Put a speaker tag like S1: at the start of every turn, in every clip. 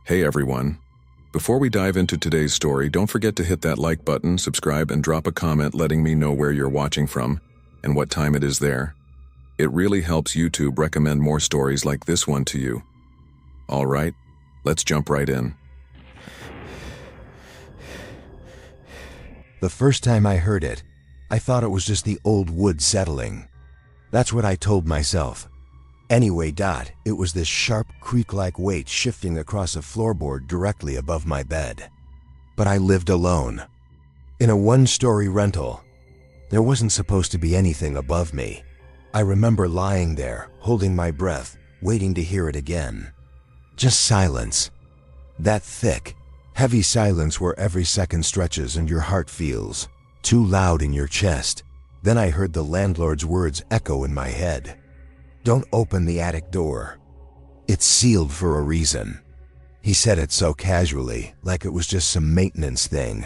S1: Hey everyone. Before we dive into today's story, don't forget to hit that like button, subscribe, and drop a comment letting me know where you're watching from and what time it is there. It really helps YouTube recommend more stories like this one to you. Alright, let's jump right in.
S2: The first time I heard it, I thought it was just the old wood settling. That's what I told myself. Anyway, it was this sharp, creak-like weight shifting across a floorboard directly above my bed. But I lived alone. In a one-story rental. There wasn't supposed to be anything above me. I remember lying there, holding my breath, waiting to hear it again. Just silence. That thick, heavy silence where every second stretches and your heart feels too loud in your chest. Then I heard the landlord's words echo in my head. Don't open the attic door. It's sealed for a reason. He said it so casually, like it was just some maintenance thing.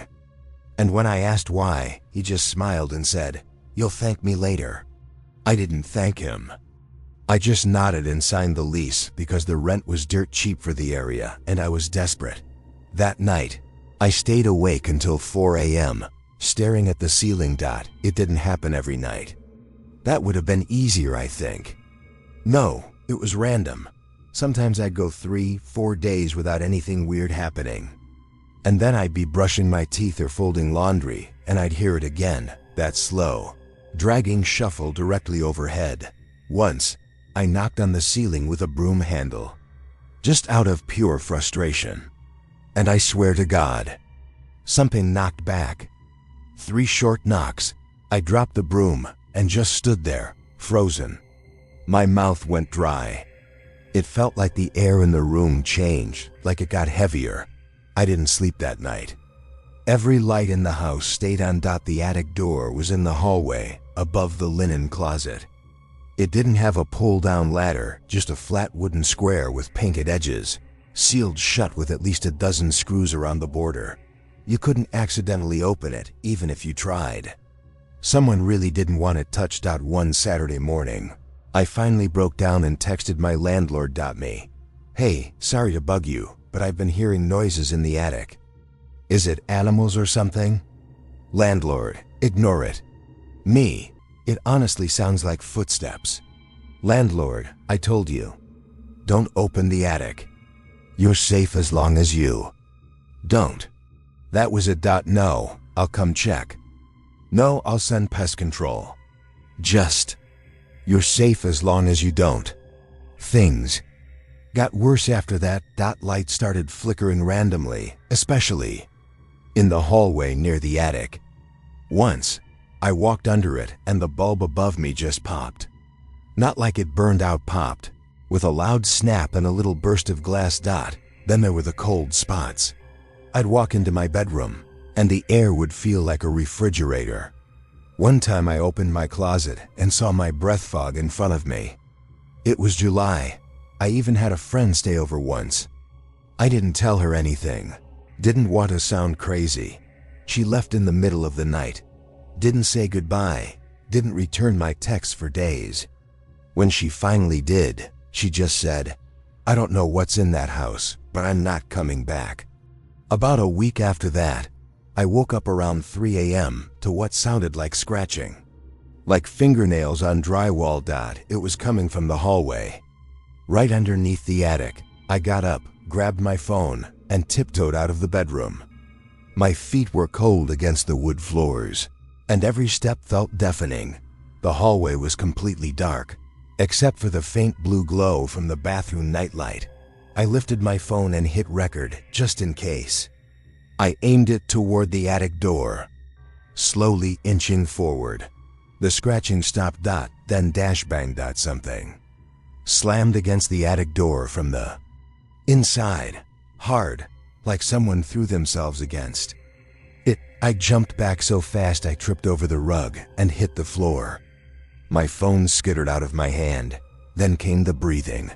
S2: And when I asked why, he just smiled and said, "You'll thank me later." I didn't thank him. I just nodded and signed the lease because the rent was dirt cheap for the area and I was desperate. That night, I stayed awake until 4 a.m., staring at the ceiling. It didn't happen every night. That would have been easier, I think. No, it was random. Sometimes I'd go 3-4 days without anything weird happening. And then I'd be brushing my teeth or folding laundry, and I'd hear it again, that slow, dragging shuffle directly overhead. Once, I knocked on the ceiling with a broom handle, just out of pure frustration. And I swear to God, something knocked back. 3 short knocks. I dropped the broom and just stood there, frozen. My mouth went dry. It felt like the air in the room changed, like it got heavier. I didn't sleep that night. Every light in the house stayed on. The attic door was in the hallway, above the linen closet. It didn't have a pull-down ladder, just a flat wooden square with painted edges, sealed shut with at least a dozen screws around the border. You couldn't accidentally open it, even if you tried. Someone really didn't want it touched. One Saturday morning, I finally broke down and texted my landlord. Me. "Hey, sorry to bug you, but I've been hearing noises in the attic. Is it animals or something?" Landlord, "Ignore it." Me, "It honestly sounds like footsteps." Landlord, "I told you. Don't open the attic. You're safe as long as you don't." That was it. No, I'll come check. No, I'll send pest control. Just, you're safe as long as you don't. Things got worse after that. Lights started flickering randomly, especially in the hallway near the attic. Once, I walked under it and the bulb above me just popped. Not like it burned out, popped, with a loud snap and a little burst of glass. Then there were the cold spots. I'd walk into my bedroom, and the air would feel like a refrigerator. One time I opened my closet and saw my breath fog in front of me. It was July. I even had a friend stay over once. I didn't tell her anything. Didn't want to sound crazy. She left in the middle of the night. Didn't say goodbye. Didn't return my texts for days. When she finally did, she just said, "I don't know what's in that house, but I'm not coming back." About a week after that, I woke up around 3 a.m. to what sounded like scratching. Like fingernails on drywall. It was coming from the hallway, right underneath the attic. I got up, grabbed my phone, and tiptoed out of the bedroom. My feet were cold against the wood floors, and every step felt deafening. The hallway was completely dark, except for the faint blue glow from the bathroom nightlight. I lifted my phone and hit record, just in case. I aimed it toward the attic door, slowly inching forward. The scratching stopped. Then dash banged. Something slammed against the attic door from the inside, hard, like someone threw themselves against it. I jumped back so fast I tripped over the rug and hit the floor. My phone skittered out of my hand. Then came the breathing.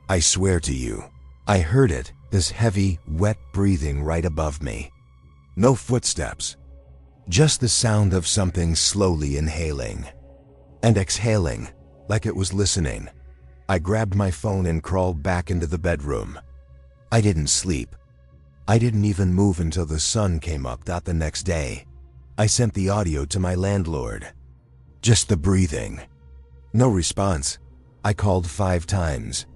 S2: I swear to you, I heard it, this heavy, wet breathing right above me. No footsteps, just the sound of something slowly inhaling and exhaling, like it was listening. I grabbed my phone and crawled back into the bedroom. I didn't sleep. I didn't even move until the sun came up. The next day, I sent the audio to my landlord. Just the breathing. No response. I called 5 times.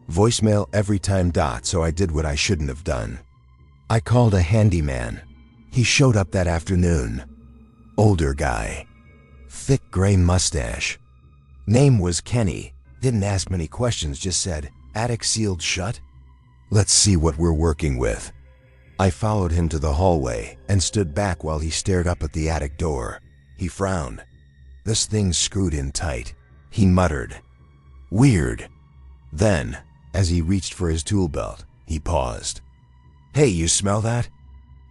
S2: Voicemail every time. So I did what I shouldn't have done. I called a handyman. He showed up that afternoon. Older guy. Thick gray mustache. Name was Kenny. Didn't ask many questions, just said, "Attic sealed shut? Let's see what we're working with." I followed him to the hallway and stood back while he stared up at the attic door. He frowned. "This thing's screwed in tight," he muttered. "Weird." Then, as he reached for his tool belt, he paused. "Hey, you smell that?"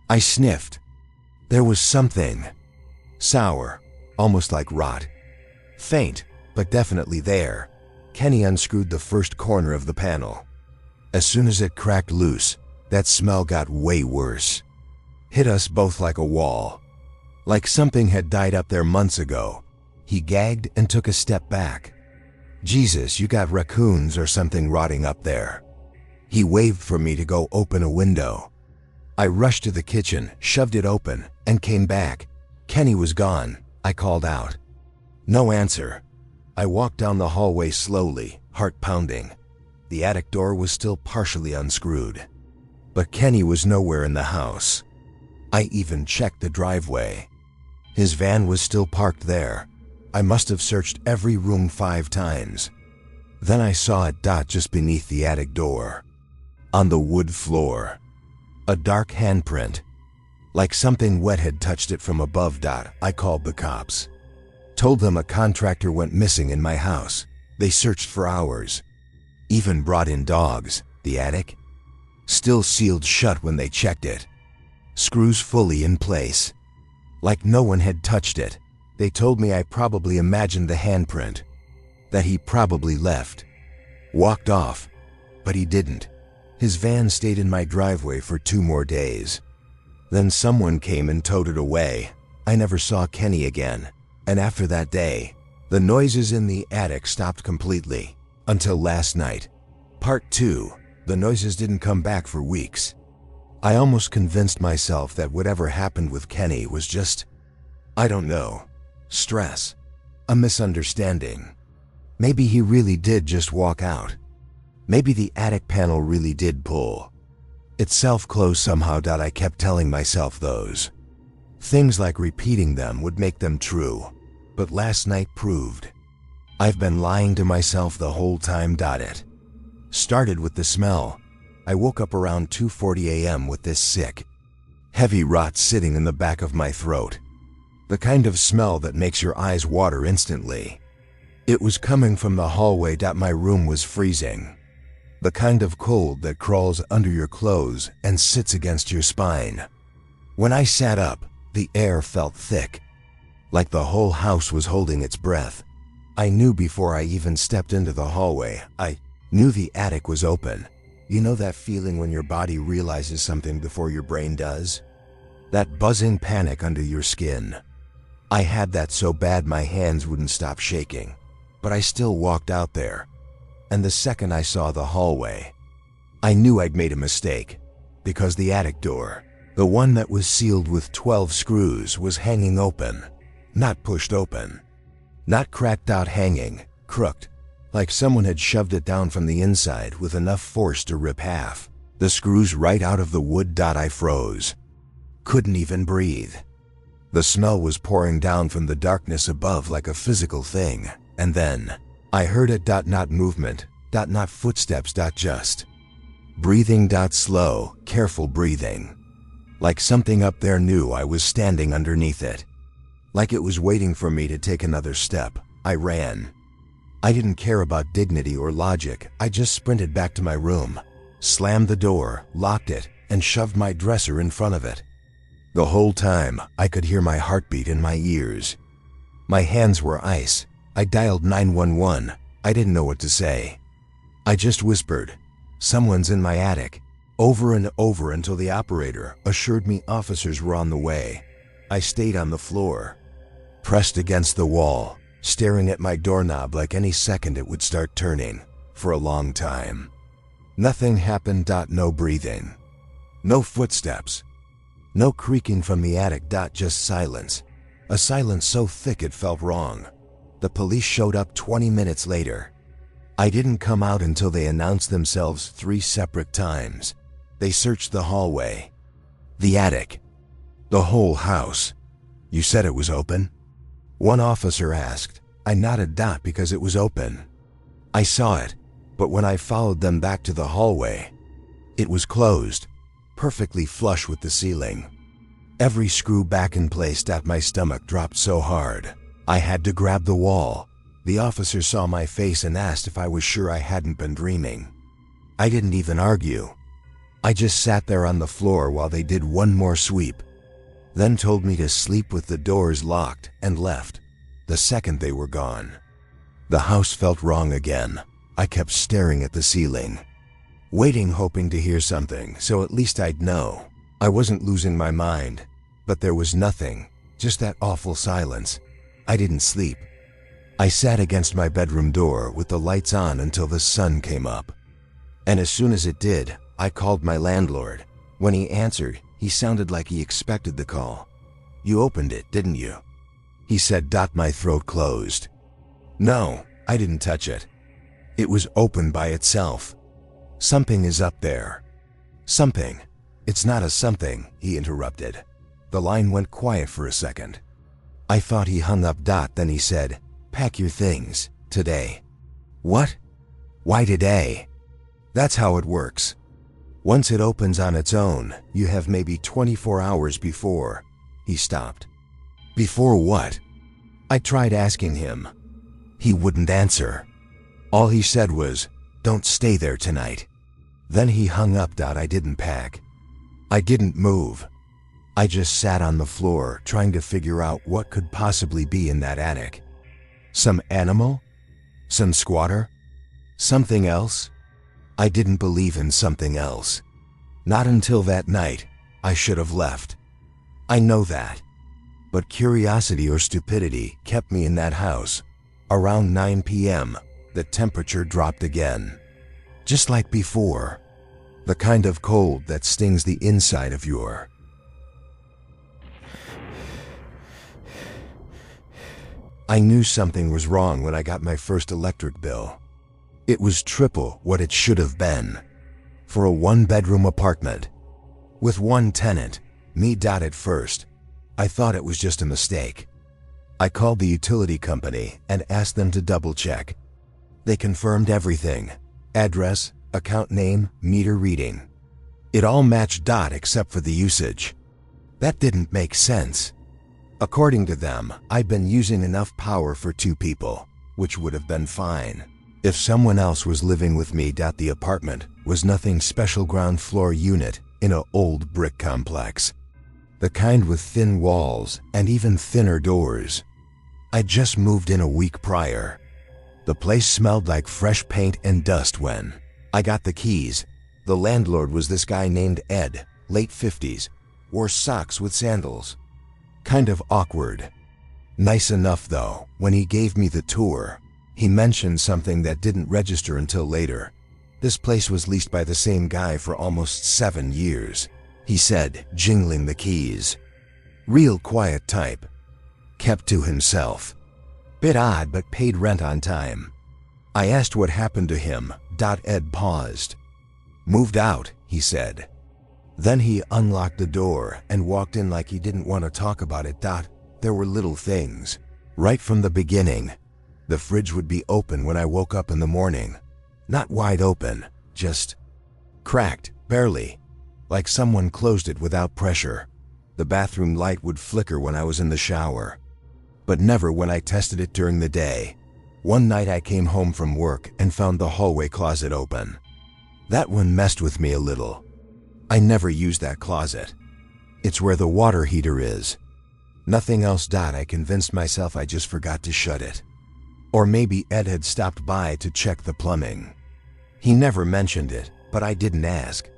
S2: I sniffed. There was something. Sour, almost like rot. Faint, but definitely there. Kenny unscrewed the first corner of the panel. As soon as it cracked loose, that smell got way worse. Hit us both like a wall. Like something had died up there months ago. He gagged and took a step back. "Jesus, you got raccoons or something rotting up there." He waved for me to go open a window. I rushed to the kitchen, shoved it open, and came back. Kenny was gone. I called out. No answer. I walked down the hallway slowly, heart pounding. The attic door was still partially unscrewed. But Kenny was nowhere in the house. I even checked the driveway. His van was still parked there. I must have searched every room 5 times. Then I saw it just beneath the attic door. On the wood floor. A dark handprint. Like something wet had touched it from above. I called the cops. Told them a contractor went missing in my house. They searched for hours. Even brought in dogs. The attic? Still sealed shut when they checked it. Screws fully in place. Like no one had touched it. They told me I probably imagined the handprint. That he probably left. Walked off. But he didn't. His van stayed in my driveway for 2 more days. Then someone came and towed it away. I never saw Kenny again. And after that day, the noises in the attic stopped completely. Until last night. Part 2. The noises didn't come back for weeks. I almost convinced myself that whatever happened with Kenny was just, I don't know, stress. A misunderstanding. Maybe he really did just walk out. Maybe the attic panel really did pull. It self-closed somehow. I kept telling myself those things, like repeating them would make them true. But last night proved. I've been lying to myself the whole time. It started with the smell. I woke up around 2:40 a.m. with this sick, heavy rot sitting in the back of my throat. The kind of smell that makes your eyes water instantly. It was coming from the hallway. My room was freezing. The kind of cold that crawls under your clothes and sits against your spine. When I sat up, the air felt thick. Like the whole house was holding its breath. I knew before I even stepped into the hallway. I knew the attic was open. You know that feeling when your body realizes something before your brain does? That buzzing panic under your skin. I had that so bad my hands wouldn't stop shaking. But I still walked out there. And the second I saw the hallway, I knew I'd made a mistake. Because the attic door, the one that was sealed with 12 screws, was hanging open. Not pushed open. Not cracked out, hanging, crooked. Like someone had shoved it down from the inside with enough force to rip half the screws right out of the wood. I froze. Couldn't even breathe. The smell was pouring down from the darkness above like a physical thing. And then, I heard it. Not movement. Not footsteps. Just breathing. Slow, careful breathing. Like something up there knew I was standing underneath it. Like it was waiting for me to take another step. I ran. I didn't care about dignity or logic. I just sprinted back to my room, slammed the door, locked it, and shoved my dresser in front of it. The whole time, I could hear my heartbeat in my ears. My hands were ice. I dialed 911. I didn't know what to say. I just whispered, "Someone's in my attic," over and over until the operator assured me officers were on the way. I stayed on the floor, pressed against the wall, staring at my doorknob like any second it would start turning, for a long time. Nothing happened. No breathing. No footsteps. No creaking from the attic. Just silence. A silence so thick it felt wrong. The police showed up 20 minutes later. I didn't come out until they announced themselves 3 separate times. They searched the hallway, the attic, the whole house. You said it was open? One officer asked. I nodded. Because it was open. I saw it, but when I followed them back to the hallway, it was closed, perfectly flush with the ceiling. Every screw back in place. My stomach dropped so hard. I had to grab the wall. The officer saw my face and asked if I was sure I hadn't been dreaming. I didn't even argue. I just sat there on the floor while they did one more sweep, then told me to sleep with the doors locked and left the second they were gone. The house felt wrong again. I kept staring at the ceiling, waiting, hoping to hear something, so at least I'd know I wasn't losing my mind. But there was nothing, just that awful silence. I didn't sleep. I sat against my bedroom door with the lights on until the sun came up. And as soon as it did, I called my landlord. When he answered, he sounded like he expected the call. You opened it, didn't you? He said. My throat closed. No, I didn't touch it. It was open by itself. Something is up there. Something. It's not a something, he interrupted. The line went quiet for a second. I thought he hung up. Then he said, pack your things, today. What? Why today? That's how it works. Once it opens on its own, you have maybe 24 hours before. He stopped. Before what? I tried asking him. He wouldn't answer. All he said was, don't stay there tonight. Then he hung up. I didn't pack. I didn't move. I just sat on the floor trying to figure out what could possibly be in that attic. Some animal? Some squatter? Something else? I didn't believe in something else. Not until that night. I should have left. I know that. But curiosity or stupidity kept me in that house. Around 9 p.m., the temperature dropped again. Just like before. The kind of cold that stings the inside of your... I knew something was wrong when I got my first electric bill. It was triple what it should have been. For a 1-bedroom apartment. With 1 tenant, me. At first, I thought it was just a mistake. I called the utility company and asked them to double-check. They confirmed everything. Address, account name, meter reading. It all matched. Except for the usage. That didn't make sense. According to them, I'd been using enough power for 2 people, which would have been fine. If someone else was living with me. The apartment was nothing special. Ground floor unit in an old brick complex. The kind with thin walls and even thinner doors. I'd just moved in a week prior. The place smelled like fresh paint and dust when I got the keys. The landlord was this guy named Ed, late 50s, wore socks with sandals. Kind of awkward. Nice enough though. When he gave me the tour, he mentioned something that didn't register until later. This place was leased by the same guy for almost 7 years, he said, jingling the keys. Real quiet type. Kept to himself. Bit odd, but paid rent on time. I asked what happened to him. Ed paused. Moved out, he said. Then he unlocked the door and walked in like he didn't want to talk about it. There were little things. Right from the beginning. The fridge would be open when I woke up in the morning. Not wide open, just cracked, barely. Like someone closed it without pressure. The bathroom light would flicker when I was in the shower. But never when I tested it during the day. One night I came home from work and found the hallway closet open. That one messed with me a little. I never used that closet. It's where the water heater is. Nothing else. I convinced myself I just forgot to shut it. Or maybe Ed had stopped by to check the plumbing. He never mentioned it, but I didn't ask.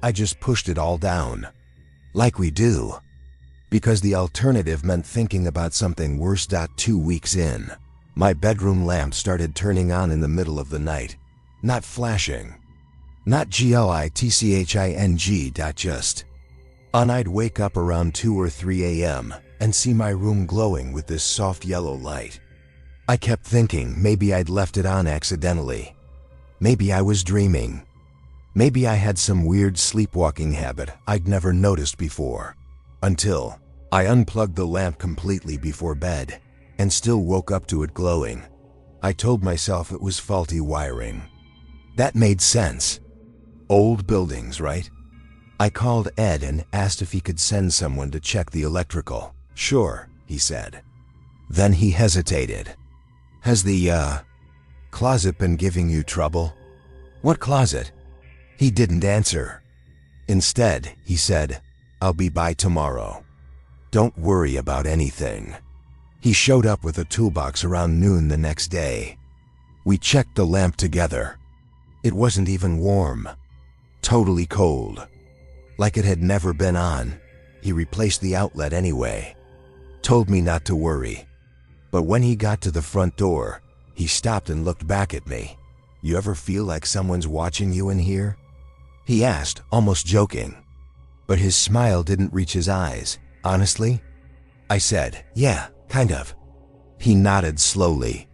S2: I just pushed it all down. Like we do. Because the alternative meant thinking about something worse. 2 weeks in, my bedroom lamp started turning on in the middle of the night. Not flashing. Not glitching. Just. And I'd wake up around 2 or 3 a.m. and see my room glowing with this soft yellow light. I kept thinking maybe I'd left it on accidentally. Maybe I was dreaming. Maybe I had some weird sleepwalking habit I'd never noticed before. Until I unplugged the lamp completely before bed and still woke up to it glowing. I told myself it was faulty wiring. That made sense. Old buildings, right? I called Ed and asked if he could send someone to check the electrical. Sure, he said. Then he hesitated. Has the, closet been giving you trouble? What closet? He didn't answer. Instead, he said, I'll be by tomorrow. Don't worry about anything. He showed up with a toolbox around noon the next day. We checked the lamp together. It wasn't even warm. Totally cold. Like it had never been on. He replaced the outlet anyway. Told me not to worry. But when he got to the front door, he stopped and looked back at me. You ever feel like someone's watching you in here? He asked, almost joking. But his smile didn't reach his eyes. Honestly? I said, yeah, kind of. He nodded slowly.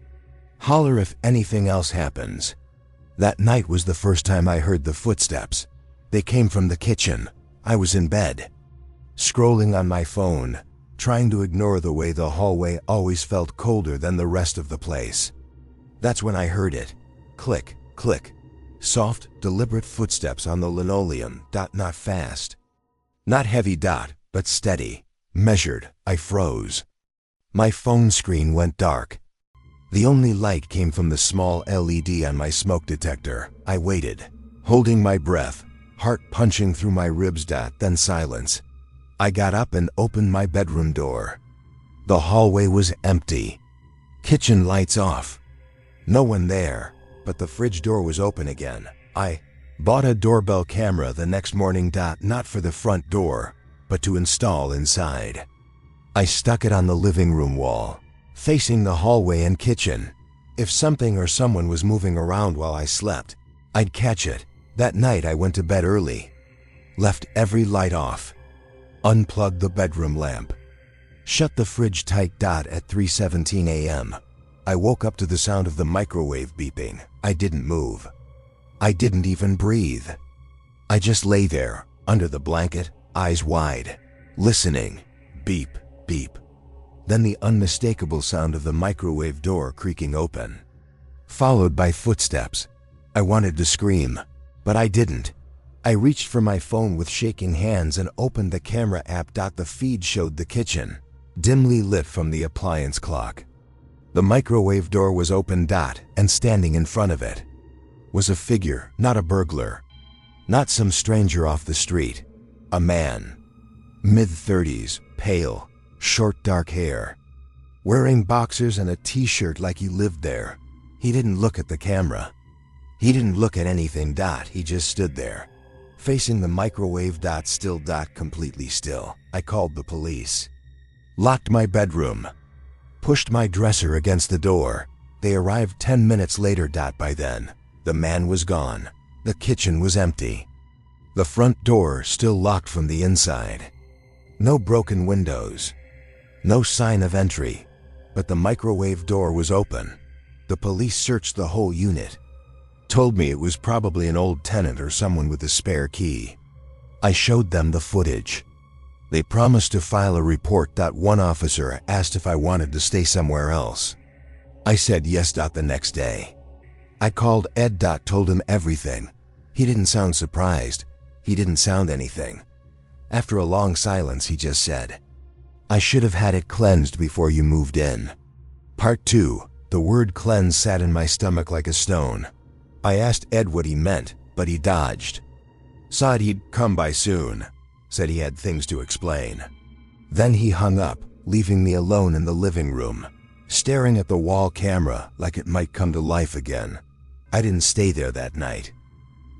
S2: Holler if anything else happens. That night was the first time I heard the footsteps. They came from the kitchen. I was in bed, scrolling on my phone, trying to ignore the way the hallway always felt colder than the rest of the place. That's when I heard it. Click, click. Soft, deliberate footsteps on the linoleum. Not fast. Not heavy. But steady. Measured. I froze. My phone screen went dark. The only light came from the small LED on my smoke detector. I waited, holding my breath, heart punching through my ribs. Then silence. I got up and opened my bedroom door. The hallway was empty. Kitchen lights off. No one there, but the fridge door was open again. I bought a doorbell camera the next morning. Not for the front door, but to install inside. I stuck it on the living room wall, facing the hallway and kitchen. If something or someone was moving around while I slept, I'd catch it. That night I went to bed early, left every light off, unplugged the bedroom lamp, shut the fridge tight. At 3:17 a.m., I woke up to the sound of the microwave beeping. I didn't move. I didn't even breathe. I just lay there, under the blanket, eyes wide, listening. Beep, beep. Then the unmistakable sound of the microwave door creaking open, followed by footsteps. I wanted to scream, but I didn't. I reached for my phone with shaking hands and opened the camera app. The feed showed the kitchen, dimly lit from the appliance clock. The microwave door was open. And standing in front of it was a figure, not a burglar, not some stranger off the street. A man, mid-30s, pale, short dark hair, wearing boxers and a t-shirt like he lived there. He didn't look at the camera. He didn't look at anything. He just stood there, facing the microwave. Still. Completely still. I called the police. Locked my bedroom. Pushed my dresser against the door. They arrived 10 minutes later. By then, the man was gone. The kitchen was empty. The front door still locked from the inside. No broken windows. No sign of entry. But the microwave door was open. The police searched the whole unit. Told me it was probably an old tenant or someone with a spare key. I showed them the footage. They promised to file a report. One officer asked if I wanted to stay somewhere else. I said yes. The next day, I called Ed. Told him everything. He didn't sound surprised. He didn't sound anything. After a long silence, he just said, I should have had it cleansed before you moved in. Part 2. The word cleanse sat in my stomach like a stone. I asked Ed what he meant, but he dodged. Said he'd come by soon. Said he had things to explain. Then he hung up, leaving me alone in the living room, staring at the wall camera like it might come to life again. I didn't stay there that night.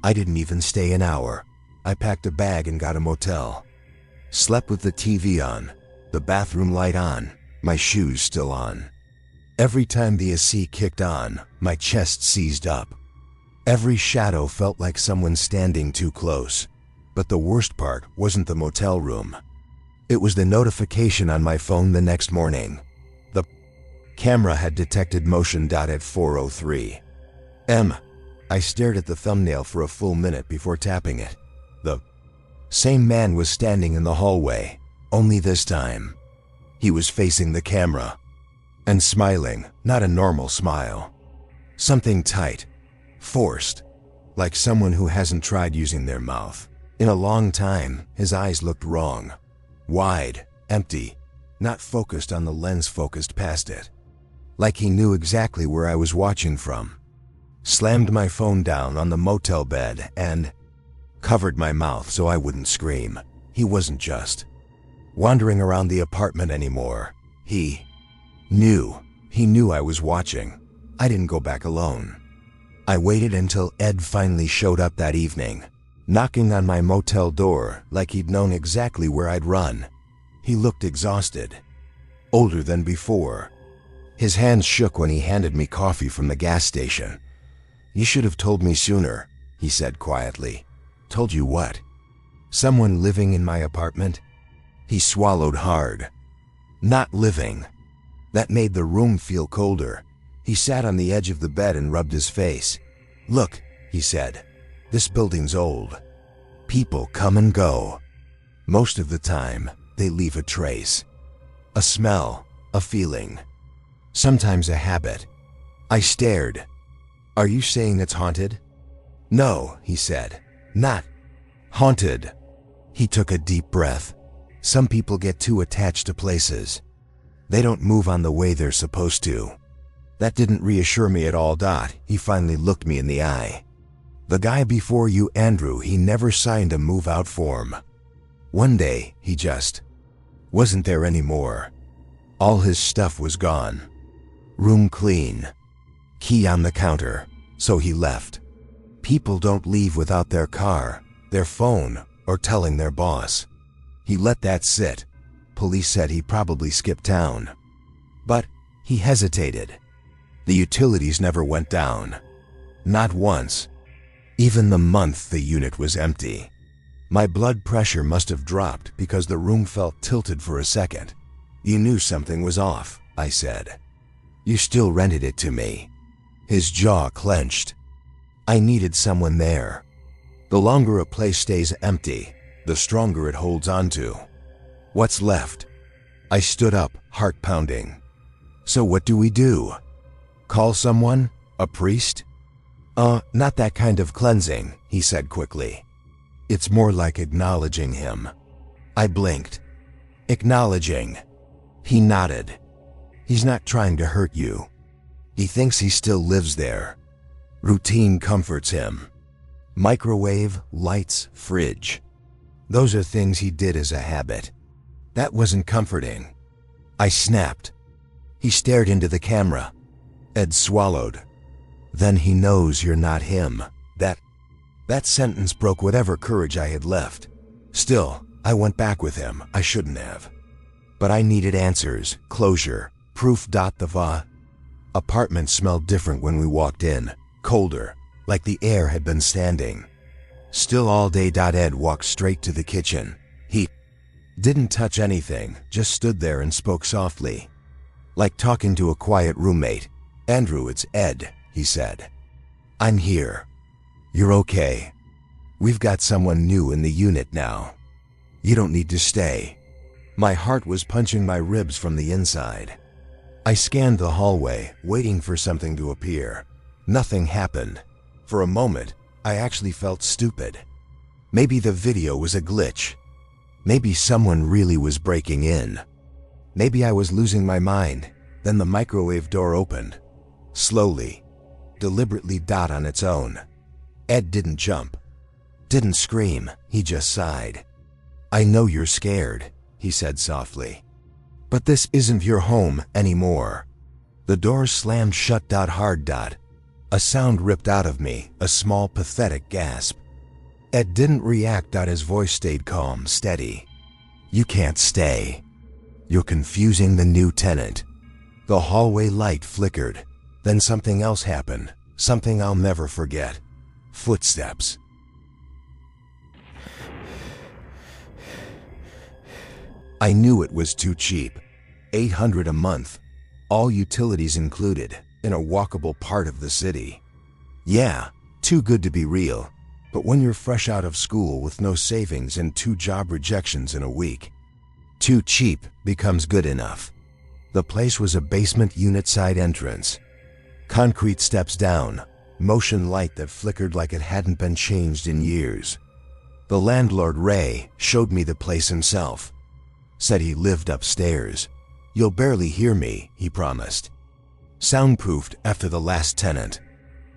S2: I didn't even stay an hour. I packed a bag and got a motel. Slept with the TV on, the bathroom light on, my shoes still on. Every time the AC kicked on, my chest seized up. Every shadow felt like someone standing too close. But the worst part wasn't the motel room. It was the notification on my phone the next morning. The camera had detected motion. At 4:03 m. I stared at the thumbnail for a full minute before tapping it. The same man was standing in the hallway, only this time he was facing the camera and smiling, not a normal smile. Something tight, forced, like someone who hasn't tried using their mouth in a long time. His eyes looked wrong, wide, empty, not focused on the lens, focused past it, like he knew exactly where I was watching from. Slammed my phone down on the motel bed and covered my mouth so I wouldn't scream. He wasn't just wandering around the apartment anymore. He knew I was watching. I didn't go back alone. I waited until Ed finally showed up that evening, knocking on my motel door like he'd known exactly where I'd run. He looked exhausted, older than before. His hands shook when he handed me coffee from the gas station. "You should have told me sooner," he said quietly. "Told you what?" "Someone living in my apartment." He swallowed hard. "Not living." That made the room feel colder. He sat on the edge of the bed and rubbed his face. "Look," he said, "this building's old. People come and go. Most of the time, they leave a trace. A smell, a feeling, sometimes a habit." I stared. "Are you saying it's haunted?" "No," he said, "not haunted." He took a deep breath. "Some people get too attached to places. They don't move on the way they're supposed to." That didn't reassure me at all. He finally looked me in the eye. "The guy before you, Andrew, he never signed a move-out form. One day, he just wasn't there anymore. All his stuff was gone. Room clean. Key on the counter. So he left. People don't leave without their car, their phone, or telling their boss. He let that sit. Police said he probably skipped town. But he hesitated. The utilities never went down. Not once. Even the month the unit was empty. My blood pressure must have dropped because the room felt tilted for a second. "You knew something was off," I said. "You still rented it to me." His jaw clenched. "I needed someone there. The longer a place stays empty, the stronger it holds onto. What's left?" I stood up, heart pounding. "So what do we do? Call someone? A priest?" Not that kind of cleansing," he said quickly. "It's more like acknowledging him." I blinked. "Acknowledging?" He nodded. "He's not trying to hurt you. He thinks he still lives there. Routine comforts him. Microwave, lights, fridge. Those are things he did as a habit. That wasn't comforting." I snapped. He stared into the camera. Ed swallowed. "Then he knows you're not him." That sentence broke whatever courage I had left. Still, I went back with him. I shouldn't have. But I needed answers, closure, proof. The apartment smelled different when we walked in, colder, like the air had been standing still all day. Ed walked straight to the kitchen. He didn't touch anything, just stood there and spoke softly, like talking to a quiet roommate. "Andrew, it's Ed," he said. "I'm here. You're okay. We've got someone new in the unit now. You don't need to stay." My heart was punching my ribs from the inside. I scanned the hallway, waiting for something to appear. Nothing happened. For a moment, I actually felt stupid. Maybe the video was a glitch. Maybe someone really was breaking in. Maybe I was losing my mind. Then the microwave door opened. Slowly, deliberately. On its own. Ed didn't jump. Didn't scream. He just sighed. "I know you're scared," he said softly. "But this isn't your home anymore." The door slammed shut. Hard. A sound ripped out of me, a small pathetic gasp. Ed didn't react. His voice stayed calm, steady. "You can't stay. You're confusing the new tenant." The hallway light flickered. Then something else happened, something I'll never forget. Footsteps. I knew it was too cheap. $800 a month, all utilities included, in a walkable part of the city. Yeah, too good to be real. But when you're fresh out of school with no savings and 2 job rejections in a week, too cheap becomes good enough. The place was a basement unit side entrance. Concrete steps down, motion light that flickered like it hadn't been changed in years. The landlord, Ray, showed me the place himself. Said he lived upstairs. You'll barely hear me, he promised. Soundproofed after the last tenant.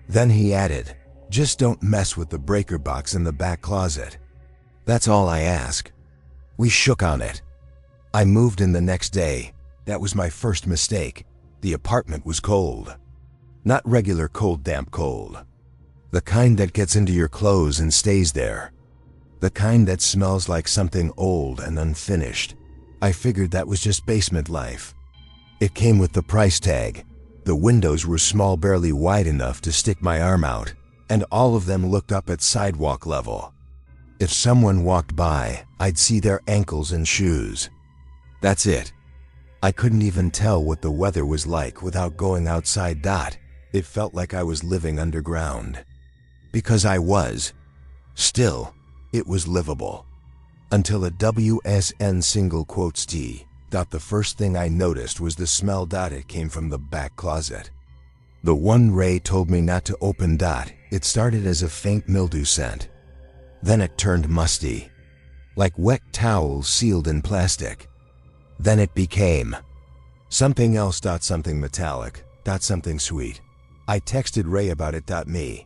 S2: Then he added, just don't mess with the breaker box in the back closet. That's all I ask. We shook on it. I moved in the next day. That was my first mistake. The apartment was cold. Not regular cold, damp cold. The kind that gets into your clothes and stays there. The kind that smells like something old and unfinished. I figured that was just basement life. It came with the price tag. The windows were small, barely wide enough to stick my arm out, and all of them looked up at sidewalk level. If someone walked by, I'd see their ankles and shoes. That's it. I couldn't even tell what the weather was like without going outside. It felt like I was living underground. Because I was. Still, it was livable. Until a WSN single quotes T. The first thing I noticed was the smell. It came from the back closet. The one Ray told me not to open. It started as a faint mildew scent. Then it turned musty. Like wet towels sealed in plastic. Then it became something else. Something metallic. Something sweet. I texted Ray about it. Me.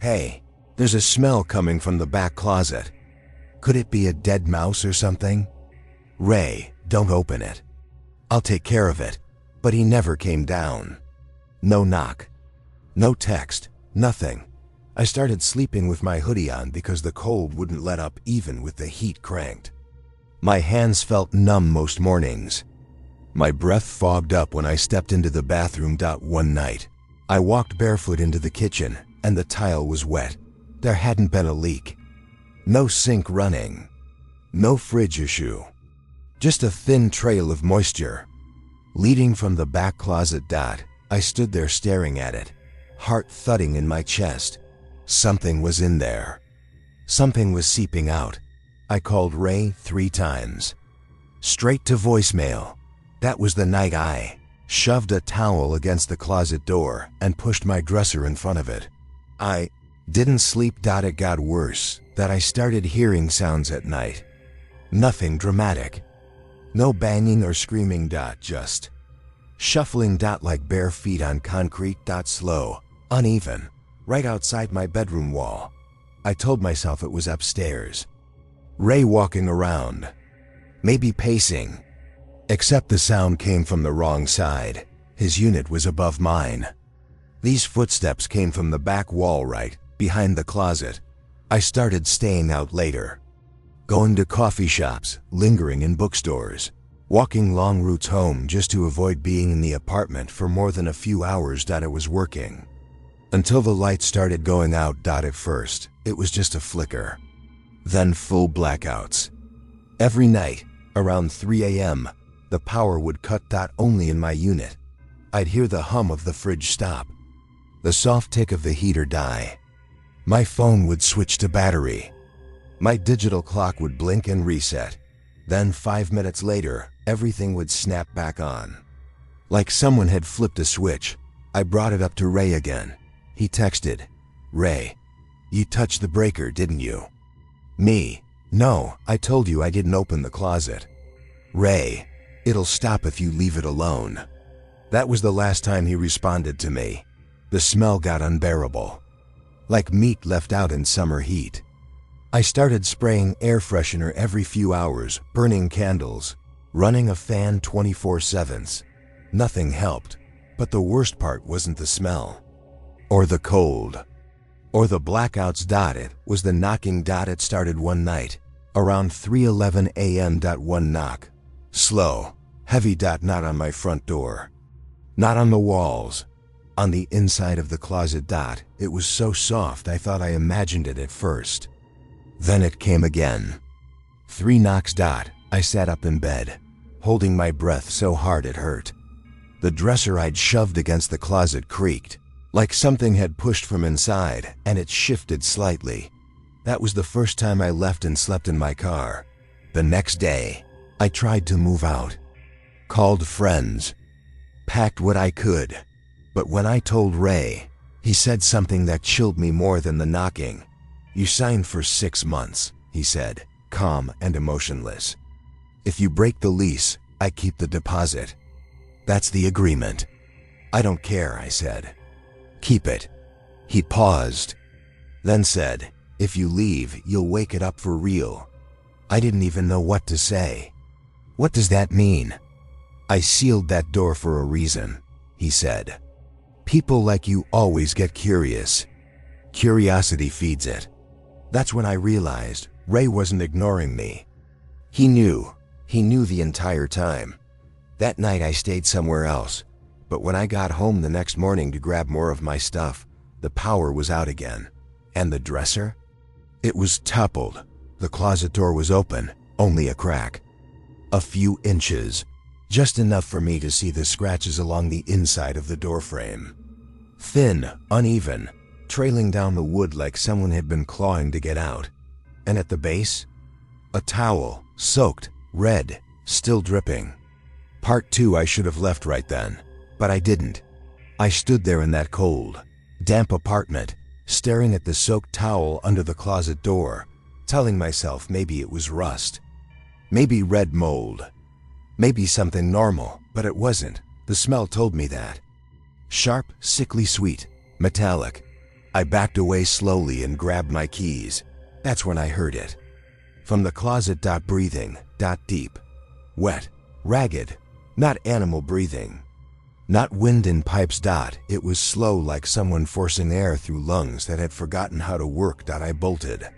S2: Hey, there's a smell coming from the back closet. Could it be a dead mouse or something? Ray, don't open it. I'll take care of it. But he never came down. No knock. No text. Nothing. I started sleeping with my hoodie on because the cold wouldn't let up even with the heat cranked. My hands felt numb most mornings. My breath fogged up when I stepped into the bathroom. One night, I walked barefoot into the kitchen and the tile was wet. There hadn't been a leak. No sink running. No fridge issue. Just a thin trail of moisture. Leading from the back closet. I stood there staring at it, heart thudding in my chest. Something was in there. Something was seeping out. I called Ray 3 times. Straight to voicemail. That was the night I shoved a towel against the closet door and pushed my dresser in front of it. I didn't sleep. It got worse. That I started hearing sounds at night. Nothing dramatic. No banging or screaming. Just shuffling. Like bare feet on concrete. Slow, uneven, right outside my bedroom wall. I told myself it was upstairs. Ray walking around. Maybe pacing. Except the sound came from the wrong side. His unit was above mine. These footsteps came from the back wall right behind the closet. I started staying out later. Going to coffee shops, lingering in bookstores, walking long routes home just to avoid being in the apartment for more than a few hours. It was working. Until the lights started going out. At first, it was just a flicker. Then full blackouts. Every night, around 3 a.m., the power would cut. Only in my unit. I'd hear the hum of the fridge stop. The soft tick of the heater die. My phone would switch to battery. My digital clock would blink and reset. Then 5 minutes later, everything would snap back on. Like someone had flipped a switch. I brought it up to Ray again. He texted, Ray, you touched the breaker, didn't you? Me, no, I told you I didn't open the closet. Ray, it'll stop if you leave it alone. That was the last time he responded to me. The smell got unbearable. Like meat left out in summer heat. I started spraying air freshener every few hours, burning candles, running a fan 24/7. Nothing helped, but the worst part wasn't the smell. Or the cold. Or the blackouts. It was the knocking. It started one night, around 3:11 a.m. One knock. Slow, heavy. Not on my front door. Not on the walls. On the inside of the closet. It was so soft I thought I imagined it at first. Then it came again. 3 knocks. I sat up in bed, holding my breath so hard it hurt. The dresser I'd shoved against the closet creaked, like something had pushed from inside, and it shifted slightly. That was the first time I left and slept in my car. The next day, I tried to move out. Called friends. Packed what I could. But when I told Ray, he said something that chilled me more than the knocking. "You signed for 6 months," he said, calm and emotionless. "If you break the lease, I keep the deposit. That's the agreement." "I don't care," I said. "Keep it." He paused, then said, "If you leave, you'll wake it up for real." I didn't even know what to say. "What does that mean?" "I sealed that door for a reason," he said. "People like you always get curious. Curiosity feeds it." That's when I realized Ray wasn't ignoring me. He knew the entire time. That night I stayed somewhere else, but when I got home the next morning to grab more of my stuff, the power was out again. And the dresser? It was toppled. The closet door was open, only a crack. A few inches, just enough for me to see the scratches along the inside of the doorframe. Thin, uneven, trailing down the wood like someone had been clawing to get out. And at the base, a towel, soaked, red, still dripping. Part 2, I should have left right then, but I didn't. I stood there in that cold, damp apartment, staring at the soaked towel under the closet door, telling myself maybe it was rust. Maybe red mold. Maybe something normal, but it wasn't. The smell told me that. Sharp, sickly sweet, metallic. I backed away slowly and grabbed my keys. That's when I heard it. From the closet. Breathing. Deep. Wet. Ragged. Not animal breathing. Not wind in pipes. It was slow, like someone forcing air through lungs that had forgotten how to work. I bolted.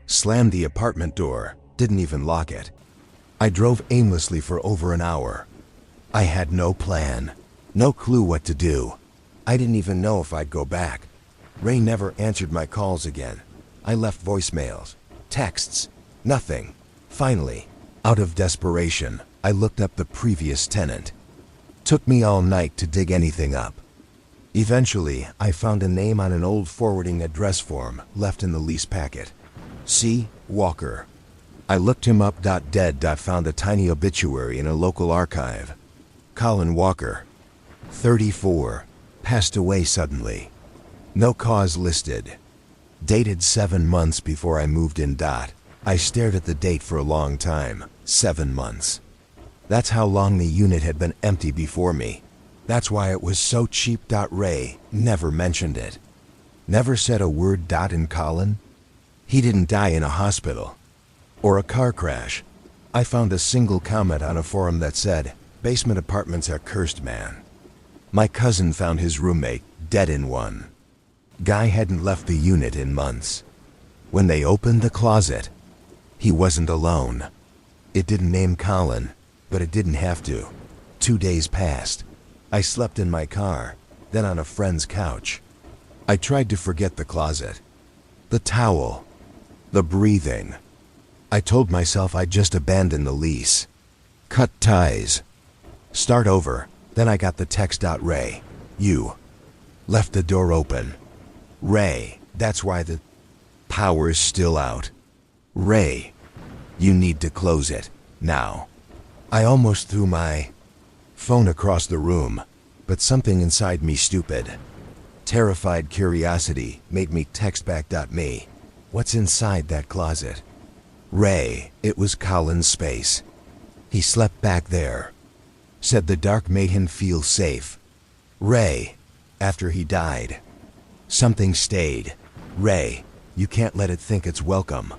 S2: Slammed the apartment door. Didn't even lock it. I drove aimlessly for over an hour. I had no plan. No clue what to do. I didn't even know if I'd go back. Ray never answered my calls again. I left voicemails, texts, nothing. Finally, out of desperation, I looked up the previous tenant. Took me all night to dig anything up. Eventually, I found a name on an old forwarding address form left in the lease packet. C. Walker. I looked him up. Dead. Found a tiny obituary in a local archive. Colin Walker, 34, passed away suddenly. No cause listed. Dated 7 months before I moved in. I stared at the date for a long time. 7 months. That's how long the unit had been empty before me. That's why it was so cheap. Ray never mentioned it. Never said a word. In Colin? He didn't die in a hospital. Or a car crash. I found a single comment on a forum that said, "Basement apartments are cursed, man." My cousin found his roommate dead in one. Guy hadn't left the unit in months. When they opened the closet, he wasn't alone. It didn't name Colin, but it didn't have to. 2 days passed. I slept in my car, then on a friend's couch. I tried to forget the closet, the towel, the breathing. I told myself I'd just abandon the lease. Cut ties. Start over. Then I got the text. Ray, you left the door open. Ray, that's why the power's still out. Ray, you need to close it, now. I almost threw my phone across the room, but something inside me stupid. Terrified curiosity made me text back. Me, what's inside that closet? Ray, it was Colin's space. He slept back there. Said the dark made him feel safe. Ray, after he died. Something stayed. Ray, you can't let it think it's welcome.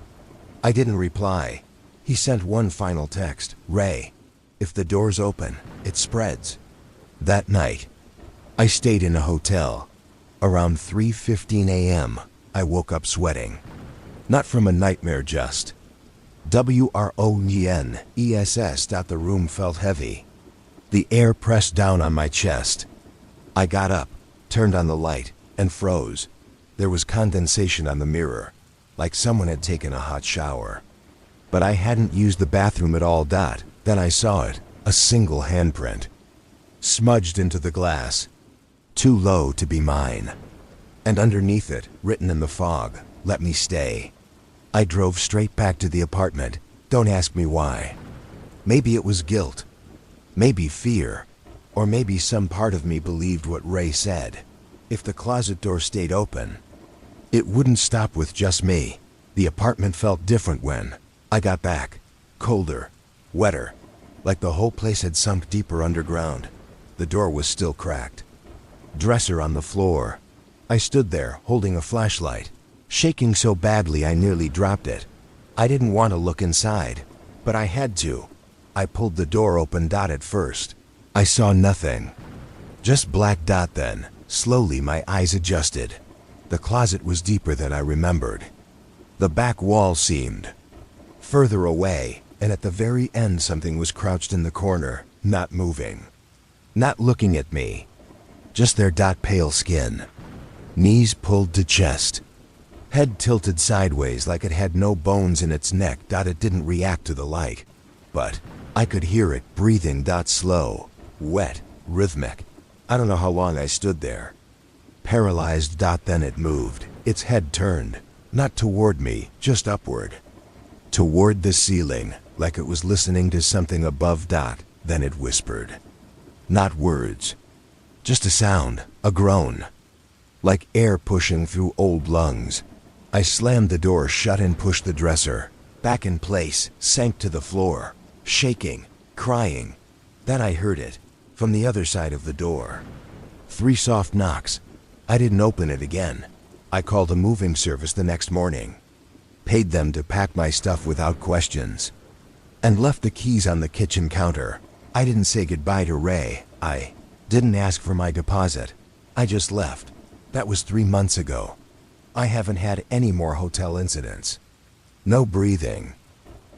S2: I didn't reply. He sent one final text. Ray, if the door's open, it spreads. That night, I stayed in a hotel. Around 3:15 a.m., I woke up sweating. Not from a nightmare, just WRONESS. The room felt heavy. The air pressed down on my chest. I got up, turned on the light, and froze. There was condensation on the mirror, like someone had taken a hot shower. But I hadn't used the bathroom at all. Then I saw it, a single handprint, smudged into the glass, too low to be mine. And underneath it, written in the fog, "Let me stay." I drove straight back to the apartment. Don't ask me why. Maybe it was guilt, maybe fear, or maybe some part of me believed what Ray said. If the closet door stayed open, it wouldn't stop with just me. The apartment felt different when I got back. Colder, wetter, like the whole place had sunk deeper underground. The door was still cracked. Dresser on the floor. I stood there, holding a flashlight, shaking so badly I nearly dropped it. I didn't want to look inside, but I had to. I pulled the door open. At first, I saw nothing. Just black. Then, slowly my eyes adjusted. The closet was deeper than I remembered. The back wall seemed further away, and at the very end something was crouched in the corner, not moving, not looking at me. Just there. Pale skin, knees pulled to chest, head tilted sideways like it had no bones in its neck. It didn't react to the light, but I could hear it breathing. Slow, wet, rhythmic. I don't know how long I stood there, paralyzed. Then it moved. Its head turned, not toward me, just upward, toward the ceiling, like it was listening to something above. Then it whispered. Not words, just a sound, a groan, like air pushing through old lungs. I slammed the door shut and pushed the dresser back in place, sank to the floor, shaking, crying. Then I heard it, from the other side of the door. 3 soft knocks. I didn't open it again. I called a moving service the next morning, paid them to pack my stuff without questions, and left the keys on the kitchen counter. I didn't say goodbye to Ray. I didn't ask for my deposit. I just left. That was 3 months ago. I haven't had any more hotel incidents. No breathing,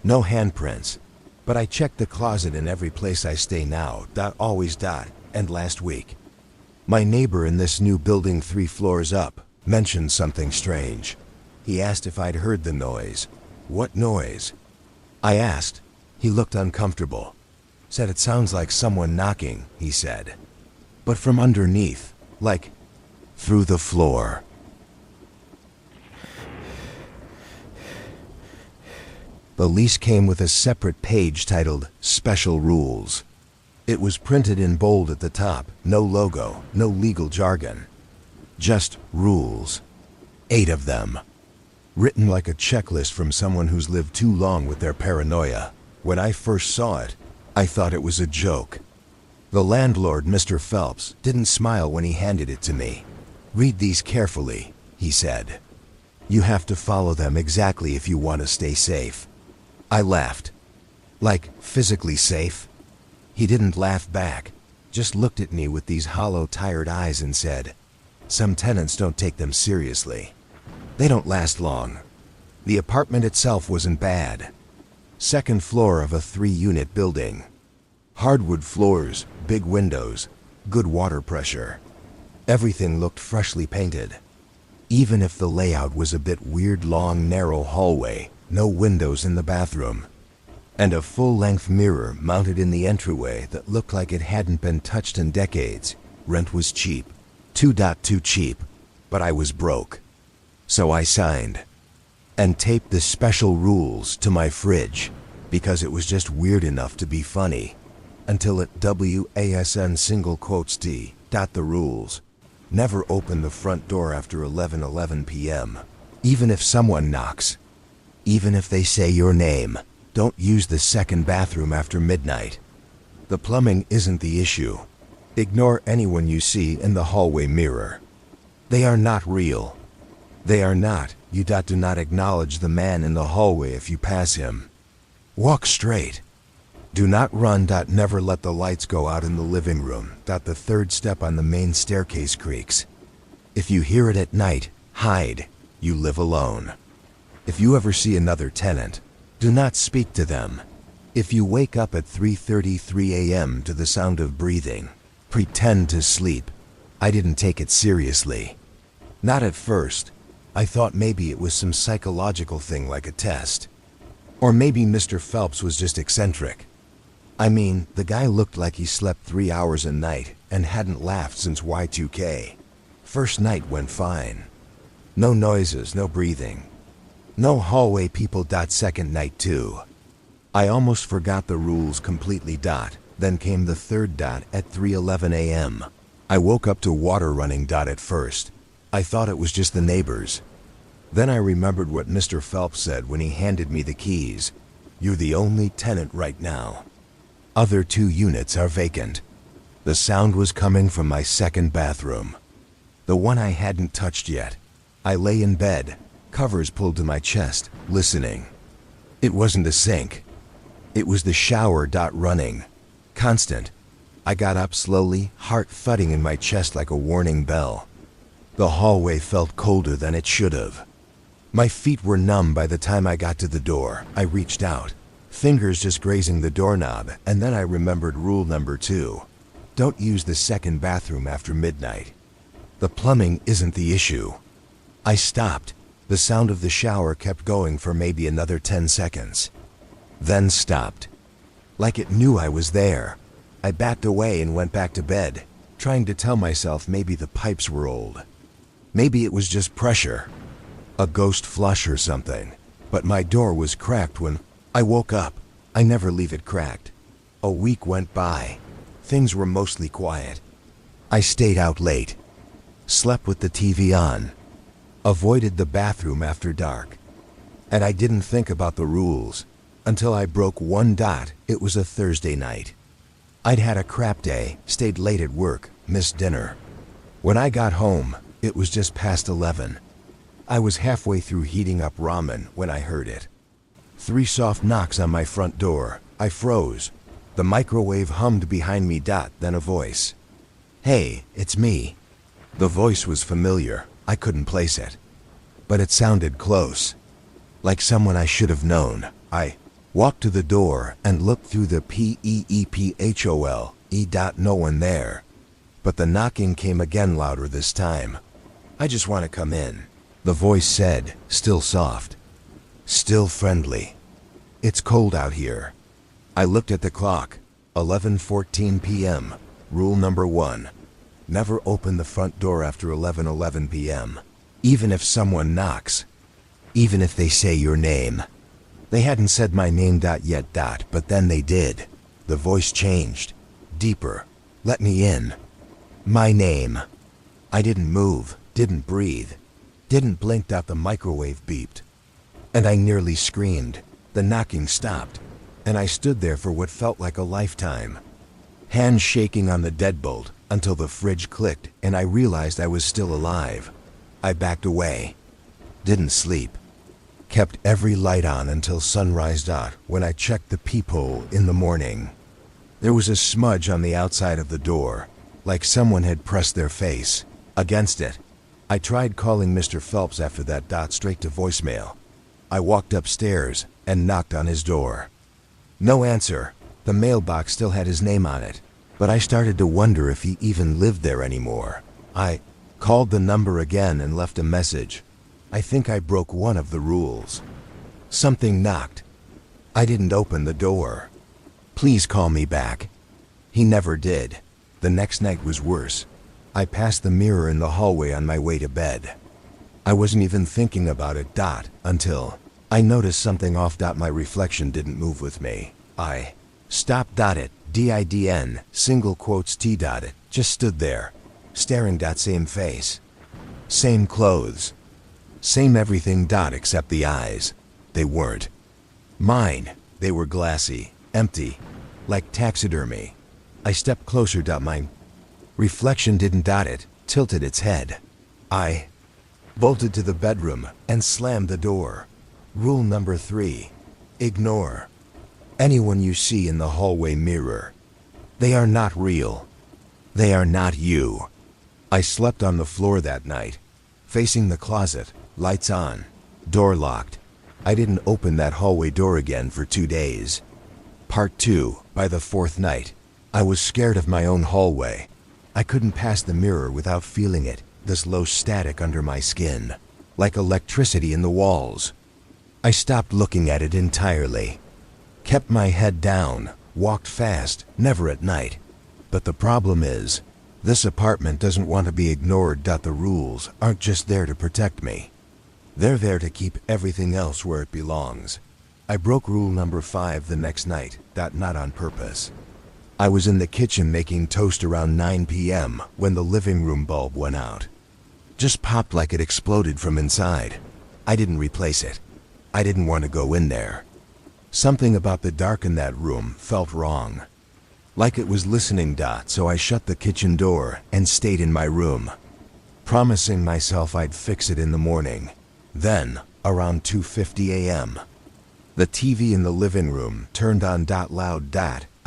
S2: no handprints. But I checked the closet in every place I stay now. Always. And last week, my neighbor in this new building 3 floors up mentioned something strange. He asked if I'd heard the noise. What noise? I asked. He looked uncomfortable. Said it sounds like someone knocking, he said. But from underneath, like through the floor. The lease came with a separate page titled Special Rules. It was printed in bold at the top, no logo, no legal jargon. Just rules. 8 of them. Written like a checklist from someone who's lived too long with their paranoia. When I first saw it, I thought it was a joke. The landlord, Mr. Phelps, didn't smile when he handed it to me. "Read these carefully," he said. "You have to follow them exactly if you want to stay safe." I laughed. Like, physically safe? He didn't laugh back, just looked at me with these hollow, tired eyes and said, "Some tenants don't take them seriously. They don't last long." The apartment itself wasn't bad. 2nd floor of a 3-unit building. Hardwood floors, big windows, good water pressure. Everything looked freshly painted. Even if the layout was a bit weird, long, narrow hallway, no windows in the bathroom, and a full-length mirror mounted in the entryway that looked like it hadn't been touched in decades. Rent was cheap. Too cheap. But I was broke. So I signed and taped the special rules to my fridge because it was just weird enough to be funny. Until it WASN single quotes T. The rules. Never open the front door after 11:11 p.m. Even if someone knocks. Even if they say your name. Don't use the second bathroom after midnight. The plumbing isn't the issue. Ignore anyone you see in the hallway mirror. They are not real. They are not. You do not acknowledge the man in the hallway if you pass him. Walk straight. Do not run. Never let the lights go out in the living room. The 3rd step on the main staircase creaks. If you hear it at night, hide. You live alone. If you ever see another tenant, do not speak to them. If you wake up at 3:33 a.m. to the sound of breathing, pretend to sleep. I didn't take it seriously. Not at first. I thought maybe it was some psychological thing like a test. Or maybe Mr. Phelps was just eccentric. I mean, the guy looked like he slept 3 hours a night and hadn't laughed since Y2K. First night went fine. No noises, no breathing. No hallway people. Second night too. I almost forgot the rules completely. Then came the third at 3:11 a.m. I woke up to water running. At first, I thought it was just the neighbors. Then I remembered what Mr. Phelps said when he handed me the keys. You're the only tenant right now. Other 2 units are vacant. The sound was coming from my second bathroom, the one I hadn't touched yet. I lay in bed, covers pulled to my chest, listening. It wasn't the sink. It was the shower. Running. Constant. I got up slowly, heart thudding in my chest like a warning bell. The hallway felt colder than it should have. My feet were numb by the time I got to the door. I reached out, fingers just grazing the doorknob, and then I remembered rule number 2. Don't use the second bathroom after midnight. The plumbing isn't the issue. I stopped. The sound of the shower kept going for maybe another 10 seconds. Then stopped. Like it knew I was there. I backed away and went back to bed, trying to tell myself maybe the pipes were old. Maybe it was just pressure. A ghost flush or something. But my door was cracked when I woke up. I never leave it cracked. A week went by. Things were mostly quiet. I stayed out late. Slept with the TV on. Avoided the bathroom after dark. And I didn't think about the rules until I broke one. It was a Thursday night. I'd had a crap day, stayed late at work, missed dinner. When I got home, it was just past 11. I was halfway through heating up ramen when I heard it. 3 soft knocks on my front door. I froze. The microwave hummed behind me. Then a voice. Hey, it's me. The voice was familiar. I couldn't place it. But it sounded close. Like someone I should have known. I walked to the door and looked through the peephole. No one there. But the knocking came again, louder this time. I just want to come in, the voice said, still soft. Still friendly. It's cold out here. I looked at the clock. 11:14 p.m. Rule number 1. Never open the front door after 11:11 p.m. Even if someone knocks. Even if they say your name. They hadn't said my name yet, but then they did. The voice changed. Deeper. Let me in. My name. I didn't move, didn't breathe, didn't blink. The microwave beeped. And I nearly screamed. The knocking stopped. And I stood there for what felt like a lifetime. Hands shaking on the deadbolt until the fridge clicked and I realized I was still alive. I backed away. Didn't sleep. Kept every light on until sunrise. When I checked the peephole in the morning, there was a smudge on the outside of the door, like someone had pressed their face against it. I tried calling Mr. Phelps after that. Straight to voicemail. I walked upstairs and knocked on his door. No answer. The mailbox still had his name on it, but I started to wonder if he even lived there anymore. I called the number again and left a message. I think I broke one of the rules. Something knocked. I didn't open the door. Please call me back. He never did. The next night was worse. I passed the mirror in the hallway on my way to bed. I wasn't even thinking about it. Until I noticed something off. My reflection didn't move with me. I stopped. It DIDN single quotes T. It just stood there, staring. Same face, same clothes, same everything. Except the eyes. They weren't mine. They were glassy, empty, like taxidermy. I stepped closer. My reflection didn't. It tilted its head. I bolted to the bedroom and slammed the door. Rule number 3. Ignore anyone you see in the hallway mirror. They are not real. They are not you. I slept on the floor that night, facing the closet, lights on, door locked. I didn't open that hallway door again for 2 days. Part 2. By the 4th night, I was scared of my own hallway. I couldn't pass the mirror without feeling it, this low static under my skin, like electricity in the walls. I stopped looking at it entirely. Kept my head down, walked fast, never at night. But the problem is, this apartment doesn't want to be ignored. The rules aren't just there to protect me. They're there to keep everything else where it belongs. I broke rule number 5 the next night, not on purpose. I was in the kitchen making toast around 9 p.m. when the living room bulb went out. Just popped like it exploded from inside. I didn't replace it. I didn't want to go in there. Something about the dark in that room felt wrong. Like it was listening. So I shut the kitchen door and stayed in my room, promising myself I'd fix it in the morning. Then, around 2:50 a.m., the TV in the living room turned on. Loud.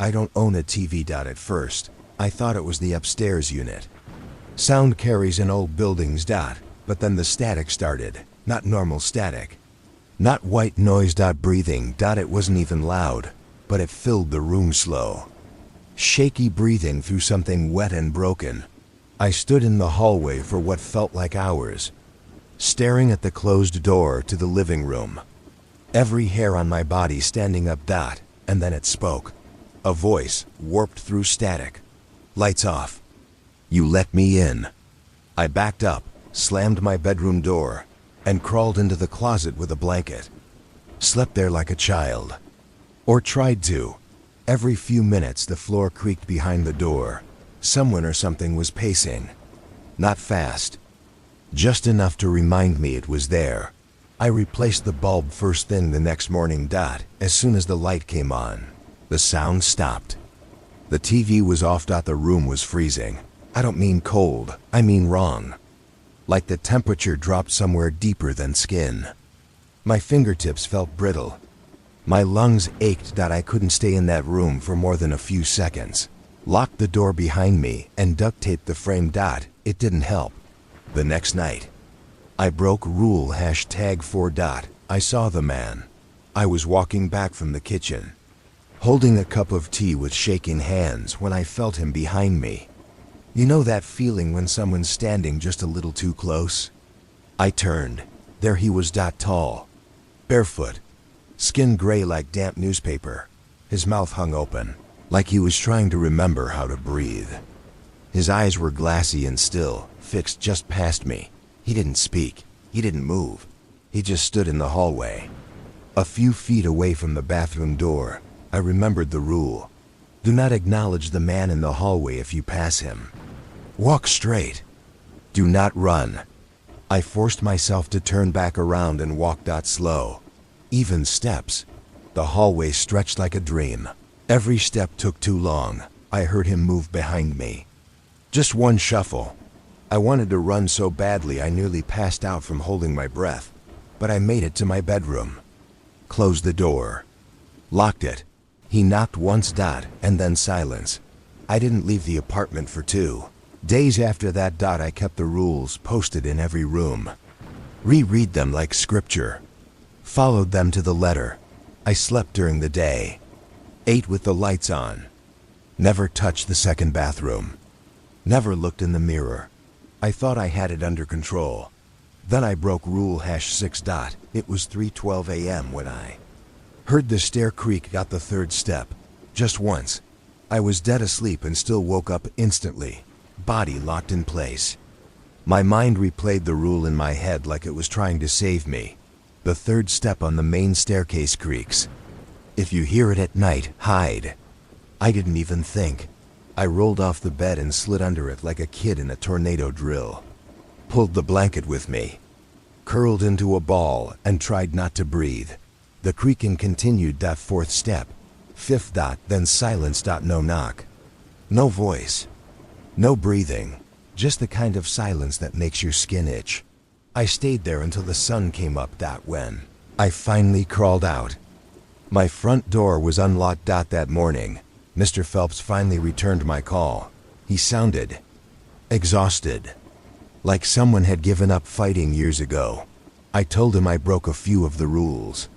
S2: I don't own a TV. At first, I thought it was the upstairs unit. Sound carries in old buildings. But then the static started. Not normal static. Not white noise. Breathing. It wasn't even loud, but it filled the room slow. Shaky breathing through something wet and broken. I stood in the hallway for what felt like hours, staring at the closed door to the living room. Every hair on my body standing up. And then it spoke. A voice warped through static. Lights off. You let me in. I backed up, slammed my bedroom door, and crawled into the closet with a blanket. Slept there like a child. Or tried to. Every few minutes the floor creaked behind the door. Someone or something was pacing. Not fast. Just enough to remind me it was there. I replaced the bulb first thing the next morning. As soon as the light came on, the sound stopped. The TV was off. The room was freezing. I don't mean cold, I mean wrong. Like the temperature dropped somewhere deeper than skin. My fingertips felt brittle. My lungs ached. I couldn't stay in that room for more than a few seconds. Locked the door behind me and duct taped the frame. It didn't help. The next night, I broke rule #4. I saw the man. I was walking back from the kitchen, holding a cup of tea with shaking hands when I felt him behind me. You know that feeling when someone's standing just a little too close? I turned. There he was. Tall, barefoot, skin gray like damp newspaper. His mouth hung open, like he was trying to remember how to breathe. His eyes were glassy and still, fixed just past me. He didn't speak. He didn't move. He just stood in the hallway. A few feet away from the bathroom door, I remembered the rule. Do not acknowledge the man in the hallway if you pass him. Walk straight. Do not run. I forced myself to turn back around and walk. Slow. Even steps. The hallway stretched like a dream. Every step took too long. I heard him move behind me. Just one shuffle. I wanted to run so badly I nearly passed out from holding my breath. But I made it to my bedroom. Closed the door. Locked it. He knocked once. And then silence. I didn't leave the apartment for 2 days after that. I kept the rules posted in every room. Reread them like scripture. Followed them to the letter. I slept during the day. Ate with the lights on. Never touched the second bathroom. Never looked in the mirror. I thought I had it under control. Then I broke rule #6. It was 3:12 a.m. when I heard the stair creak. The third step. Just once. I was dead asleep and still woke up instantly. Body locked in place. My mind replayed the rule in my head like it was trying to save me. The third step on the main staircase creaks. If you hear it at night, hide. I didn't even think. I rolled off the bed and slid under it like a kid in a tornado drill. Pulled the blanket with me. Curled into a ball and tried not to breathe. The creaking continued. Fourth step. Fifth. Then silence. No knock. No voice. No breathing. Just the kind of silence that makes your skin itch. I stayed there until the sun came up. When I finally crawled out. My front door was unlocked. That morning, Mr. Phelps finally returned my call. He sounded exhausted, like someone had given up fighting years ago. I told him I broke a few of the rules.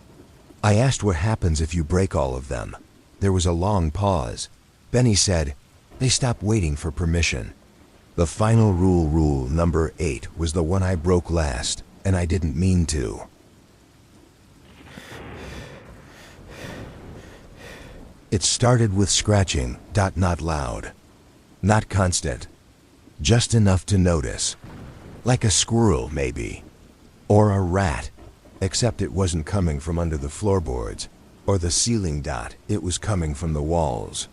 S2: I asked what happens if you break all of them. There was a long pause. Then he said, they stop waiting for permission. The final rule number 8, was the one I broke last, and I didn't mean to. It started with scratching, not loud, not constant, just enough to notice. Like a squirrel, maybe, or a rat, except it wasn't coming from under the floorboards or the ceiling. It was coming from the walls,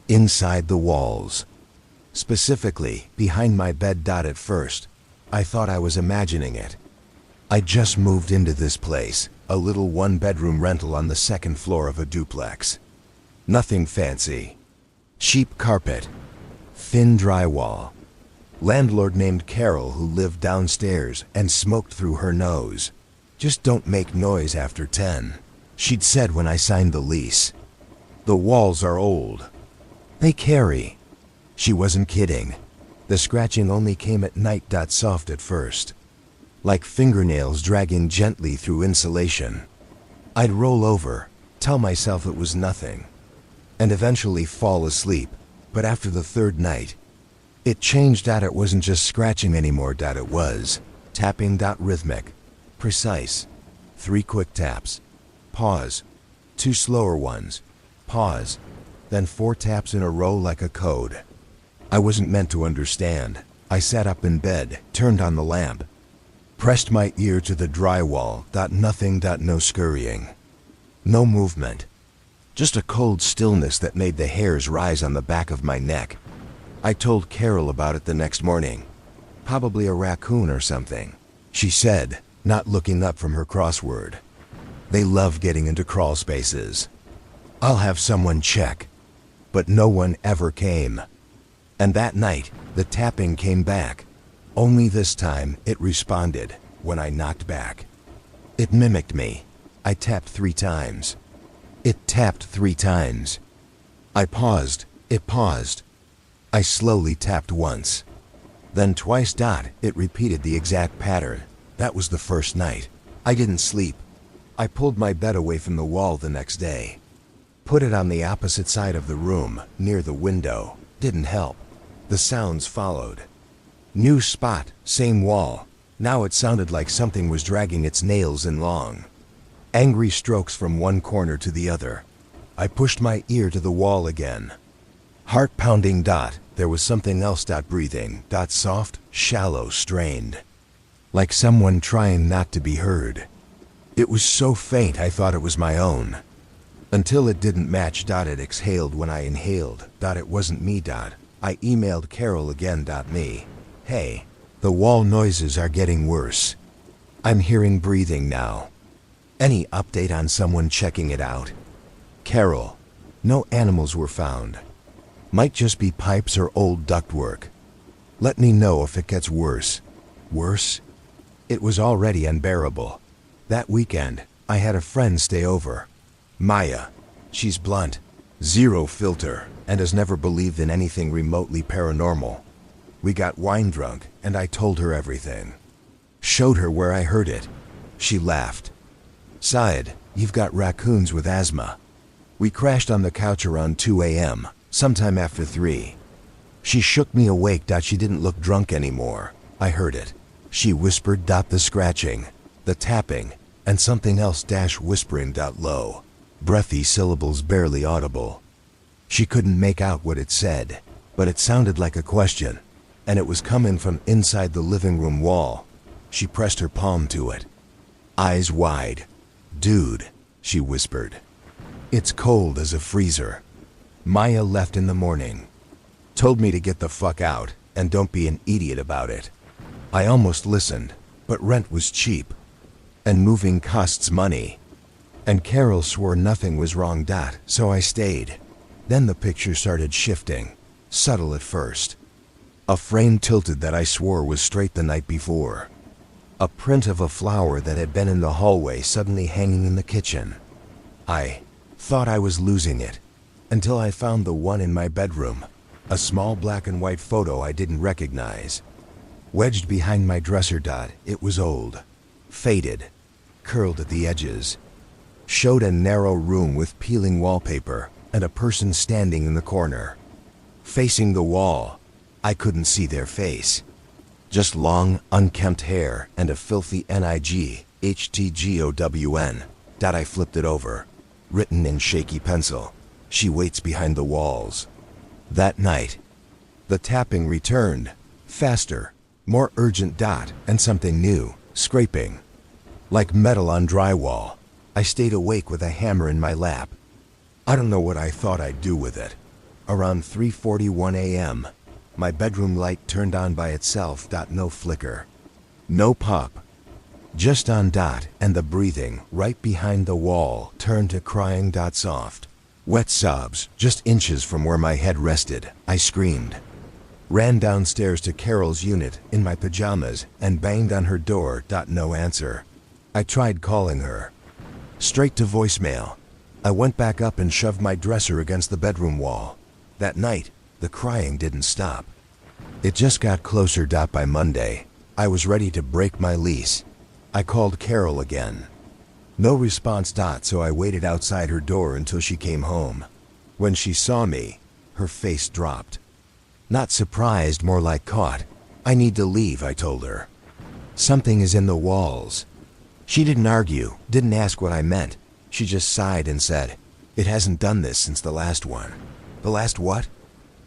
S2: inside the walls, specifically behind my bed. At first, I thought I was imagining it. I just moved into this place, a little one-bedroom rental on the second floor of a duplex. Nothing fancy. Cheap carpet, thin drywall. Landlord named Carol who lived downstairs and smoked through her nose. Just don't make noise after 10, she'd said when I signed the lease. The walls are old. They carry. She wasn't kidding. The scratching only came at night. Soft at first, like fingernails dragging gently through insulation. I'd roll over, tell myself it was nothing, and eventually fall asleep. But after the third night, it changed. It wasn't just scratching anymore. It was tapping. Rhythmic, precise. 3 quick taps, pause. 2 slower ones, pause. Then 4 taps in a row like a code. I wasn't meant to understand. I sat up in bed, turned on the lamp, pressed my ear to the drywall. Nothing. No scurrying, no movement. Just a cold stillness that made the hairs rise on the back of my neck. I told Carol about it the next morning. Probably a raccoon or something, she said, not looking up from her crossword. They love getting into crawl spaces. I'll have someone check. But no one ever came. And that night, the tapping came back. Only this time, it responded when I knocked back. It mimicked me. I tapped 3 times. It tapped 3 times. I paused. It paused. I slowly tapped once. Then twice. It repeated the exact pattern. That was the first night. I didn't sleep. I pulled my bed away from the wall the next day. Put it on the opposite side of the room, near the window. Didn't help. The sounds followed. New spot, same wall. Now it sounded like something was dragging its nails in long, angry strokes from one corner to the other. I pushed my ear to the wall again. Heart pounding. There was something else. Breathing. Soft, shallow, strained. Like someone trying not to be heard. It was so faint I thought it was my own. Until it didn't match. It exhaled when I inhaled. It wasn't me. I emailed Carol again. Me. Hey, the wall noises are getting worse. I'm hearing breathing now. Any update on someone checking it out? Carol, no animals were found. Might just be pipes or old ductwork. Let me know if it gets worse. Worse? It was already unbearable. That weekend, I had a friend stay over. Maya. She's blunt, 0 filter, and has never believed in anything remotely paranormal. We got wine drunk, and I told her everything. Showed her where I heard it. She laughed. Sighed, "You've got raccoons with asthma." We crashed on the couch around 2 a.m., sometime after 3. She shook me awake. She didn't look drunk anymore. I heard it. She whispered. The scratching, the tapping, and something else. Whispering. Low, breathy syllables barely audible. She couldn't make out what it said, but it sounded like a question, and it was coming from inside the living room wall. She pressed her palm to it. Eyes wide. "Dude," she whispered. "It's cold as a freezer." Maya left in the morning. Told me to get the fuck out, and don't be an idiot about it. I almost listened, but rent was cheap, and moving costs money. And Carol swore nothing was wrong. So I stayed. Then the picture started shifting, subtle at first. A frame tilted that I swore was straight the night before. A print of a flower that had been in the hallway suddenly hanging in the kitchen. I thought I was losing it, until I found the one in my bedroom, a small black and white photo I didn't recognize. Wedged behind my dresser. It was old, faded, curled at the edges. Showed a narrow room with peeling wallpaper and a person standing in the corner, facing the wall. I couldn't see their face. Just long, unkempt hair and a filthy NIGHTGOWN. Dot, I flipped it over. Written in shaky pencil. She waits behind the walls. That night, the tapping returned. Faster, more urgent. Dot, and something new. Scraping. Like metal on drywall. I stayed awake with a hammer in my lap. I don't know what I thought I'd do with it. Around 3:41 a.m., my bedroom light turned on by itself. Dot, no flicker. No pop. Just on. Dot, and the breathing right behind the wall turned to crying. Dot, soft, wet sobs just inches from where my head rested. I screamed. Ran downstairs to Carol's unit in my pajamas and banged on her door. Dot, no answer. I tried calling her. Straight to voicemail. I went back up and shoved my dresser against the bedroom wall. That night, the crying didn't stop. It just got closer. Dot, by Monday, I was ready to break my lease. I called Carol again. No response. Dot, so I waited outside her door until she came home. When she saw me, her face dropped. Not surprised, more like caught. I need to leave, I told her. Something is in the walls. She didn't argue, didn't ask what I meant. She just sighed and said, "It hasn't done this since the last one." The last what?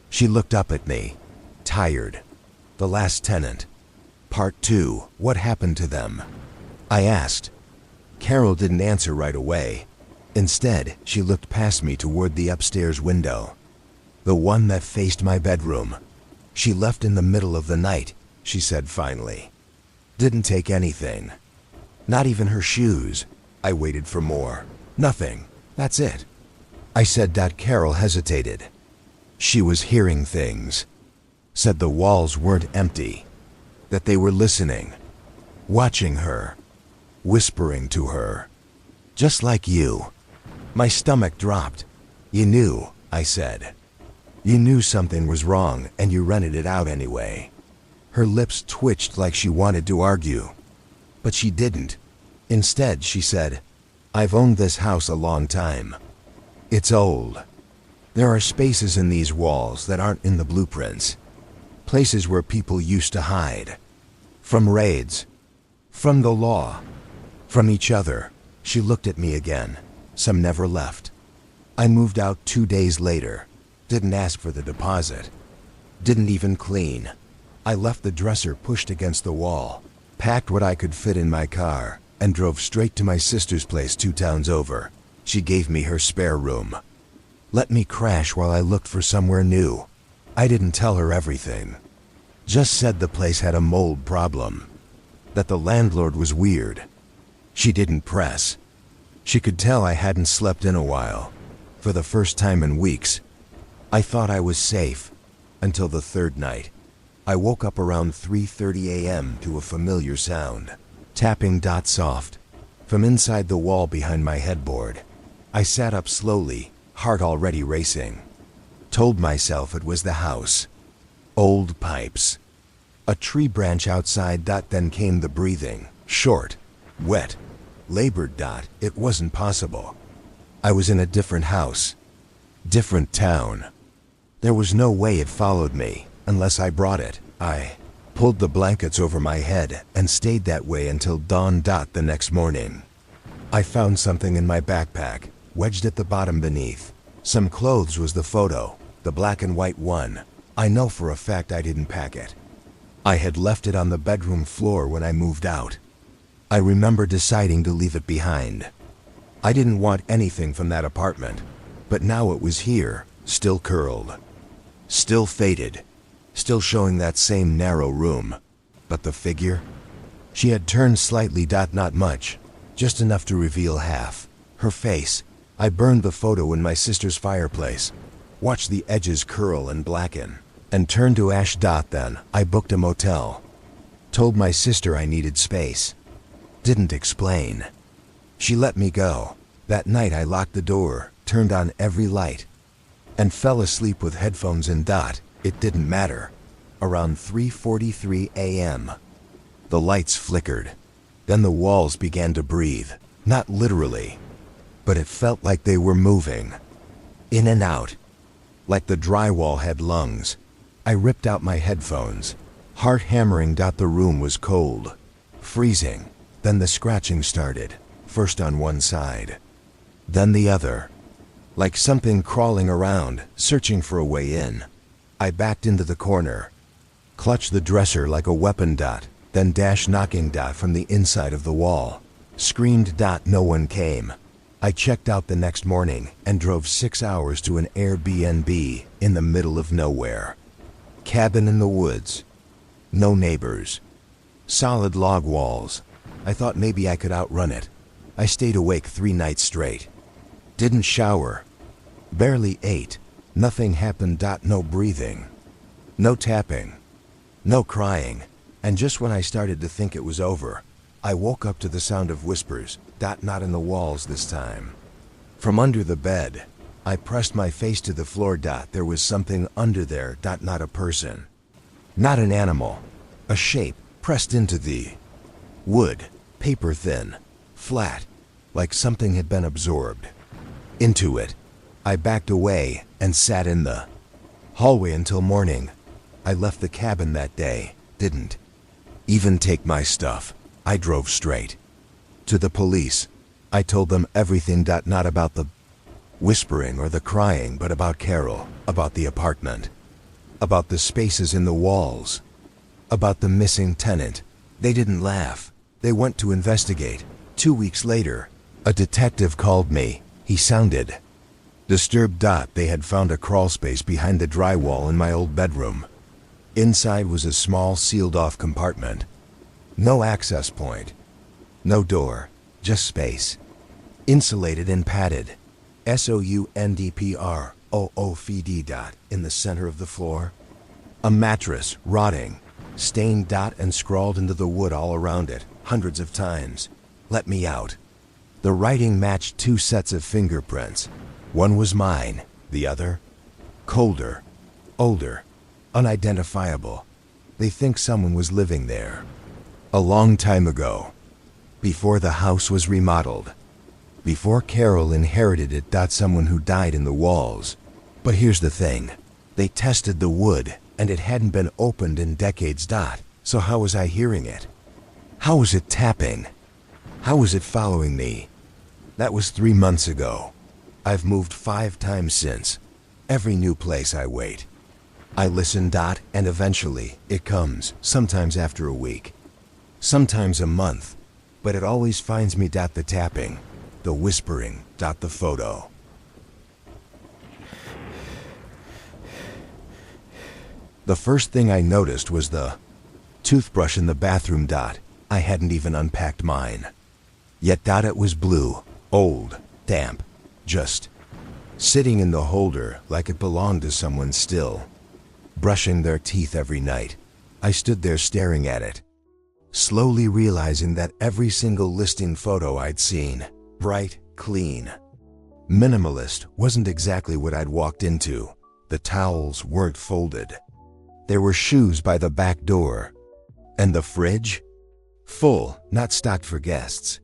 S2: She looked up at me, tired. The last tenant. Part 2, what happened to them? I asked. Carol didn't answer right away. Instead, she looked past me toward the upstairs window. The one that faced my bedroom. She left in the middle of the night, she said finally. Didn't take anything. Not even her shoes. I waited for more. Nothing. That's it. I said. Carol hesitated. She was hearing things. Said the walls weren't empty. That they were listening. Watching her. Whispering to her. Just like you. My stomach dropped. You knew, I said. You knew something was wrong and you rented it out anyway. Her lips twitched like she wanted to argue. But she didn't. Instead, she said, "I've owned this house a long time. It's old. There are spaces in these walls that aren't in the blueprints. Places where people used to hide. From raids. From the law. From each other." She looked at me again. Some never left. I moved out 2 days later. Didn't ask for the deposit. Didn't even clean. I left the dresser pushed against the wall, packed what I could fit in my car, and drove straight to my sister's place 2 towns over. She gave me her spare room. Let me crash while I looked for somewhere new. I didn't tell her everything. Just said the place had a mold problem. That the landlord was weird. She didn't press. She could tell I hadn't slept in a while. For the first time in weeks. I thought I was safe. Until the third night. I woke up around 3:30 a.m. to a familiar sound. Tapping. Soft. From inside the wall behind my headboard. I sat up slowly, heart already racing. Told myself it was the house. Old pipes. A tree branch outside. Then came the breathing. Short. Wet. Labored. It wasn't possible. I was in a different house. Different town. There was no way it followed me, unless I brought it. I pulled the blankets over my head and stayed that way until dawn. The next morning. I found something in my backpack, wedged at the bottom beneath. Some clothes was the photo, the black and white one. I know for a fact I didn't pack it. I had left it on the bedroom floor when I moved out. I remember deciding to leave it behind. I didn't want anything from that apartment, but now it was here, still curled. Still faded. Still showing that same narrow room. But the figure? She had turned slightly. Not much. Just enough to reveal half. Her face. I burned the photo in my sister's fireplace. Watched the edges curl and blacken. And turn to ash. Then I booked a motel. Told my sister I needed space. Didn't explain. She let me go. That night I locked the door, turned on every light, and fell asleep with headphones in. It didn't matter. Around 3:43 a.m. The lights flickered. Then the walls began to breathe. Not literally, but it felt like they were moving. In and out. Like the drywall had lungs. I ripped out my headphones. Heart hammering. The room was cold, freezing. Then the scratching started, first on one side, then the other. Like something crawling around, searching for a way in. I backed into the corner, clutched the dresser like a weapon. Then knocking from the inside of the wall. Screamed. No one came. I checked out the next morning and drove 6 hours to an Airbnb in the middle of nowhere. Cabin in the woods. No neighbors. Solid log walls. I thought maybe I could outrun it. I stayed awake 3 nights straight. Didn't shower. Barely ate. Nothing happened. No breathing. No tapping. No crying. And just when I started to think it was over, I woke up to the sound of whispers. Not in the walls this time. From under the bed. I pressed my face to the floor. There was something under there. Not a person. Not an animal. A shape pressed into the wood. Paper thin. Flat. Like something had been absorbed into it. I backed away and sat in the hallway until morning. I left the cabin that day. Didn't even take my stuff. I drove straight to the police. I told them everything. Not about the whispering or the crying, but about Carol, about the apartment, about the spaces in the walls, about the missing tenant. They didn't laugh. They went to investigate. 2 weeks later, a detective called me. He sounded disturbed. They had found a crawl space behind the drywall in my old bedroom. Inside was a small sealed-off compartment. No access point. No door. Just space. Insulated and padded. SOUNDPROOFD. In the center of the floor. A mattress, rotting, stained. And scrawled into the wood all around it, hundreds of times. Let me out. The writing matched 2 sets of fingerprints. One was mine, the other colder, older, unidentifiable. They think someone was living there. A long time ago. Before the house was remodeled. Before Carol inherited it. Someone who died in the walls. But here's the thing. They tested the wood, and it hadn't been opened in decades. So how was I hearing it? How was it tapping? How was it following me? That was 3 months ago. I've moved 5 times since. Every new place I wait. I listen. And eventually, it comes, sometimes after a week. Sometimes a month. But it always finds me. The tapping. The whispering. The photo. The first thing I noticed was the toothbrush in the bathroom. I hadn't even unpacked mine. Yet. It was blue, old, damp, just sitting in the holder like it belonged to someone still. Brushing their teeth every night. I stood there staring at it, slowly realizing that every single listing photo I'd seen, bright, clean, minimalist, wasn't exactly what I'd walked into. The towels weren't folded. There were shoes by the back door. And the fridge? Full, not stocked for guests.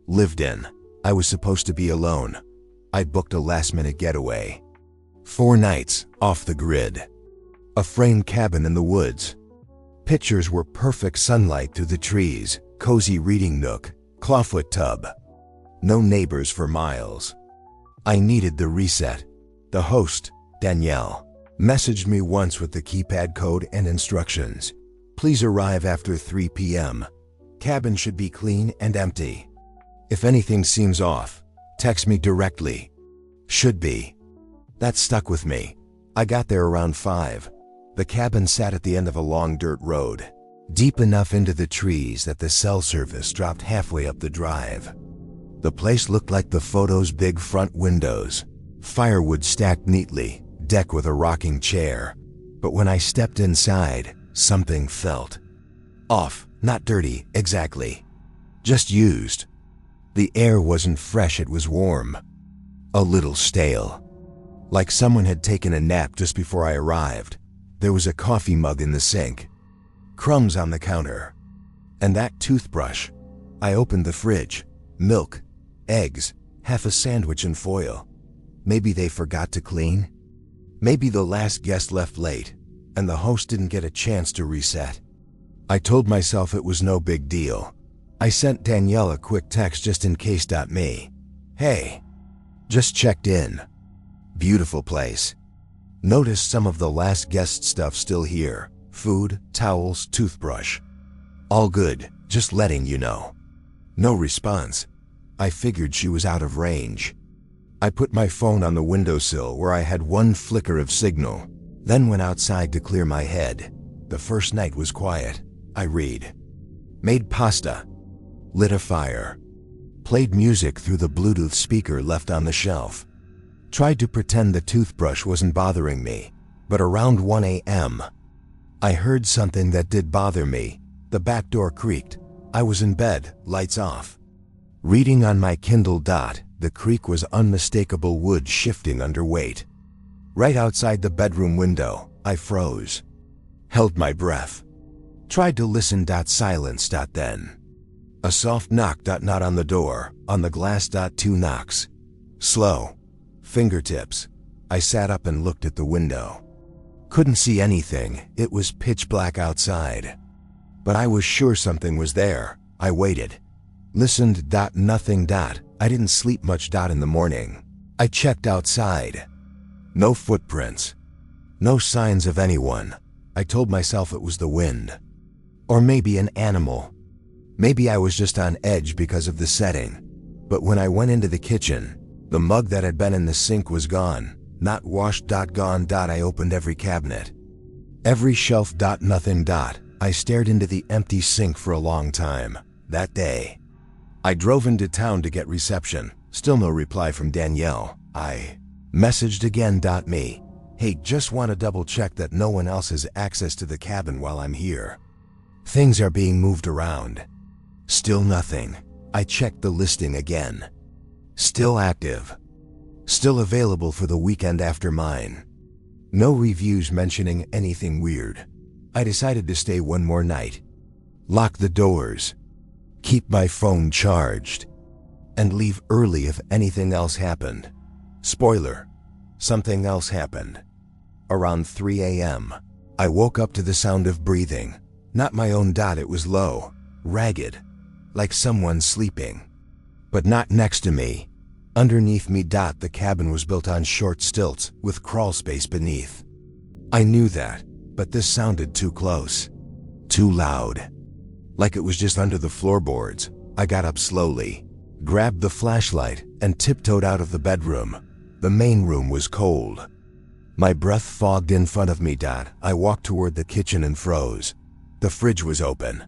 S2: Lived in. I was supposed to be alone. I'd booked a last-minute getaway. 4 nights, off the grid. A framed cabin in the woods. Pictures were perfect sunlight through the trees, cozy reading nook, clawfoot tub. No neighbors for miles. I needed the reset. The host, Danielle, messaged me once with the keypad code and instructions. Please arrive after 3 p.m. Cabin should be clean and empty. If anything seems off, text me directly. Should be. That stuck with me. I got there around 5. The cabin sat at the end of a long dirt road, deep enough into the trees that the cell service dropped halfway up the drive. The place looked like the photo's big front windows, firewood stacked neatly, deck with a rocking chair. But when I stepped inside, something felt off. Not dirty, exactly. Just used. The air wasn't fresh, it was warm. A little stale. Like someone had taken a nap just before I arrived. There was a coffee mug in the sink. Crumbs on the counter. And that toothbrush. I opened the fridge. Milk. Eggs. Half a sandwich in foil. Maybe they forgot to clean? Maybe the last guest left late. and the host didn't get a chance to reset. I told myself it was no big deal. I sent Danielle a quick text just in case. Me. Hey. Just checked in. Beautiful place. Noticed some of the last guest stuff still here. Food, towels, toothbrush. All good, just letting you know. No response. I figured she was out of range. I put my phone on the windowsill where I had one flicker of signal, then went outside to clear my head. The first night was quiet. I read. Made pasta. Lit a fire. Played music through the Bluetooth speaker left on the shelf. Tried to pretend the toothbrush wasn't bothering me, but around 1 a.m., I heard something that did bother me. The back door creaked. I was in bed, lights off. Reading on my Kindle. The creak was unmistakable wood shifting under weight. Right outside the bedroom window, I froze. Held my breath. Tried to listen. Silence. Then. A soft knock. Not on the door, on the glass. 2 knocks. Slow. Fingertips. I sat up and looked at the window. Couldn't see anything. It was pitch black outside. But I was sure something was there. I waited. Listened. Nothing. I didn't sleep much. In the morning, I checked outside. No footprints. No signs of anyone. I told myself it was the wind. Or maybe an animal. Maybe I was just on edge because of the setting. But when I went into the kitchen, the mug that had been in the sink was gone. Not washed. Gone. I opened every cabinet. Every shelf. Nothing. I stared into the empty sink for a long time. That day, I drove into town to get reception. Still no reply from Danielle. I messaged again. Me. Hey, just want to double check that no one else has access to the cabin while I'm here. Things are being moved around. Still nothing. I checked the listing again. Still active. Still available for the weekend after mine. No reviews mentioning anything weird. I decided to stay one more night. Lock the doors. Keep my phone charged. And leave early if anything else happened. Spoiler. Something else happened. Around 3 a.m., I woke up to the sound of breathing. Not my own. It was low, ragged, like someone sleeping. But not next to me. Underneath me. The cabin was built on short stilts with crawl space beneath. I knew that, but this sounded too close. Too loud. Like it was just under the floorboards. I got up slowly, grabbed the flashlight, and tiptoed out of the bedroom. The main room was cold. My breath fogged in front of me. I walked toward the kitchen and froze. The fridge was open.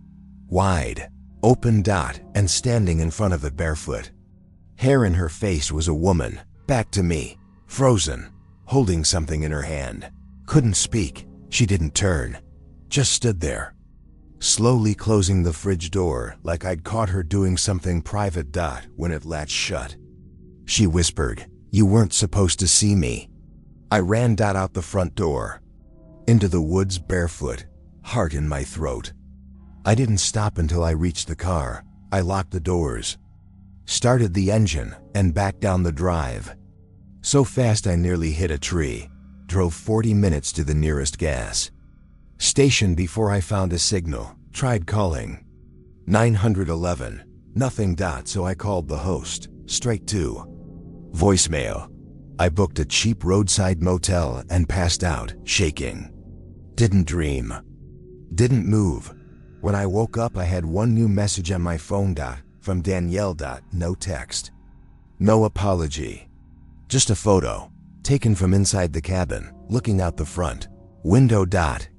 S2: Wide. Open. And standing in front of it barefoot. Hair in her face was a woman, back to me, frozen, holding something in her hand. Couldn't speak. She didn't turn. Just stood there. Slowly closing the fridge door like I'd caught her doing something private. When it latched shut. She whispered, "You weren't supposed to see me." I ran. Out the front door. Into the woods barefoot, heart in my throat. I didn't stop until I reached the car. I locked the doors. Started the engine and backed down the drive. So fast I nearly hit a tree. Drove 40 minutes to the nearest gas station before I found a signal. Tried calling 911. Nothing. So I called the host, straight to voicemail. I booked a cheap roadside motel and passed out, shaking. Didn't dream. Didn't move. When I woke up, I had one new message on my phone. From Danielle. No text. No apology. Just a photo, taken from inside the cabin, looking out the front window.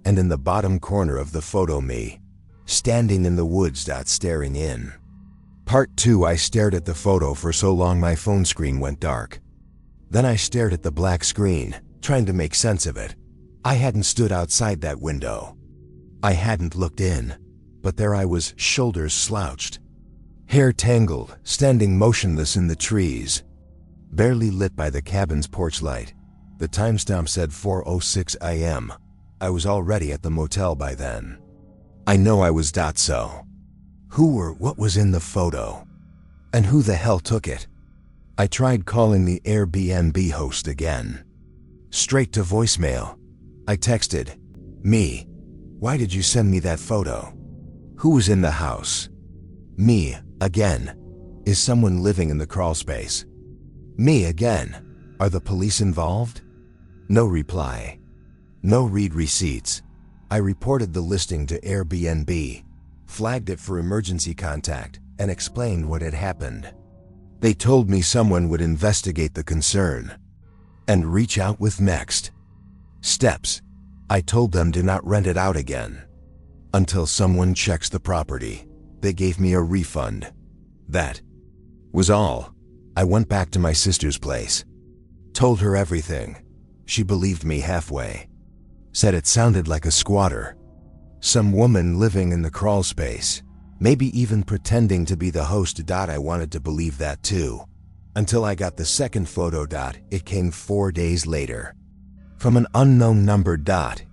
S2: And in the bottom corner of the photo, me, standing in the woods. Staring in. Part 2. I stared at the photo for so long my phone screen went dark. Then I stared at the black screen, trying to make sense of it. I hadn't stood outside that window. I hadn't looked in, but there I was, shoulders slouched, hair tangled, standing motionless in the trees, barely lit by the cabin's porch light. The timestamp said 4:06 a.m. I was already at the motel by then. I know I was. So who or what was in the photo? And who the hell took it? I tried calling the Airbnb host again. Straight to voicemail. I texted, Me. Why did you send me that photo? Who was in the house? Me, again. Is someone living in the crawl space? Me again. Are the police involved? No reply. No read receipts. I reported the listing to Airbnb, flagged it for emergency contact, and explained what had happened. They told me someone would investigate the concern and reach out with next steps. I told them to not rent it out again until someone checks the property. They gave me a refund. That was all. I went back to my sister's place, told her everything. She believed me halfway. Said it sounded like a squatter. Some woman living in the crawl space. Maybe even pretending to be the host. I wanted to believe that too. Until I got the second photo. It came 4 days later. From an unknown number.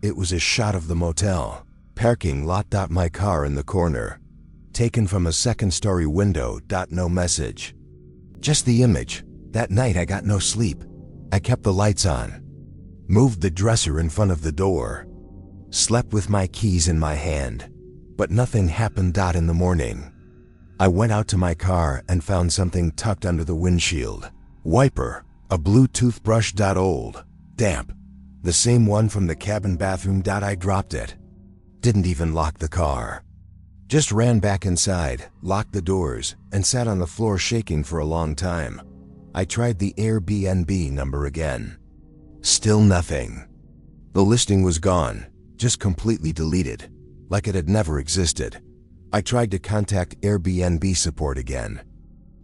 S2: It was a shot of the motel parking lot. My car in the corner. Taken from a second-story window. No message. Just the image. That night I got no sleep. I kept the lights on. Moved the dresser in front of the door. Slept with my keys in my hand. But nothing happened. In the morning, I went out to my car and found something tucked under the windshield wiper. A blue toothbrush. Old. Damp. The same one from the cabin bathroom. I dropped it. Didn't even lock the car. Just ran back inside, locked the doors, and sat on the floor shaking for a long time. I tried the Airbnb number again. Still nothing. The listing was gone, just completely deleted, like it had never existed. I tried to contact Airbnb support again.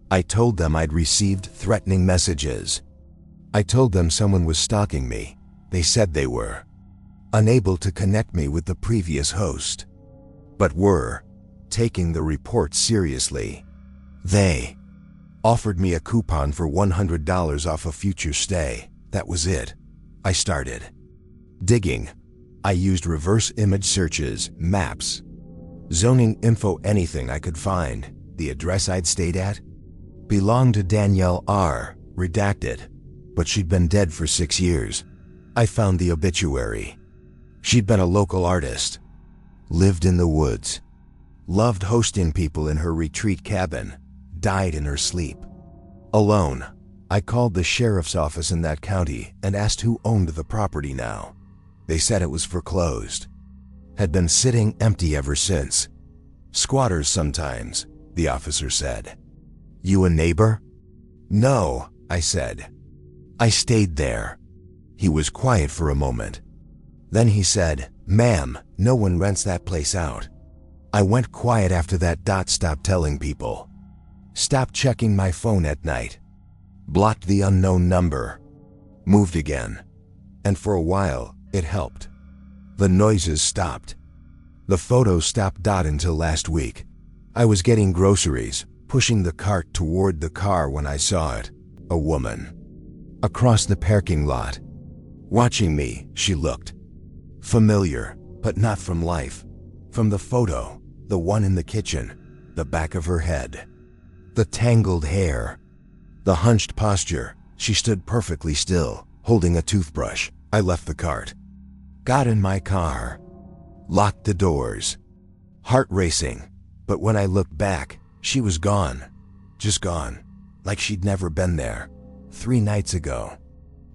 S2: I told them I'd received threatening messages. I told them someone was stalking me. They said they were unable to connect me with the previous host, but were taking the report seriously. They offered me a coupon for $100 off a future stay. That was it. I started digging. I used reverse image searches, maps, zoning info, anything I could find. The address I'd stayed at belonged to Danielle R., redacted, but she'd been dead for 6 years. I found the obituary. She'd been a local artist, lived in the woods, loved hosting people in her retreat cabin, died in her sleep. Alone. I called the sheriff's office in that county and asked who owned the property now. They said it was foreclosed. Had been sitting empty ever since. Squatters sometimes, the officer said. You a neighbor? No, I said. I stayed there. He was quiet for a moment. Then he said, Ma'am, no one rents that place out. I went quiet after that. Stopped telling people. Stopped checking my phone at night. Blocked the unknown number. Moved again. And for a while, it helped. The noises stopped. The photos stopped. Until last week. I was getting groceries, pushing the cart toward the car when I saw it. A woman. Across the parking lot. Watching me, she looked familiar, but not from life. From the photo, the one in the kitchen, the back of her head, the tangled hair, the hunched posture. She stood perfectly still, holding a toothbrush. I left the cart, got in my car, locked the doors, heart racing. But when I looked back, she was gone. Just gone. Like she'd never been there. 3 nights ago.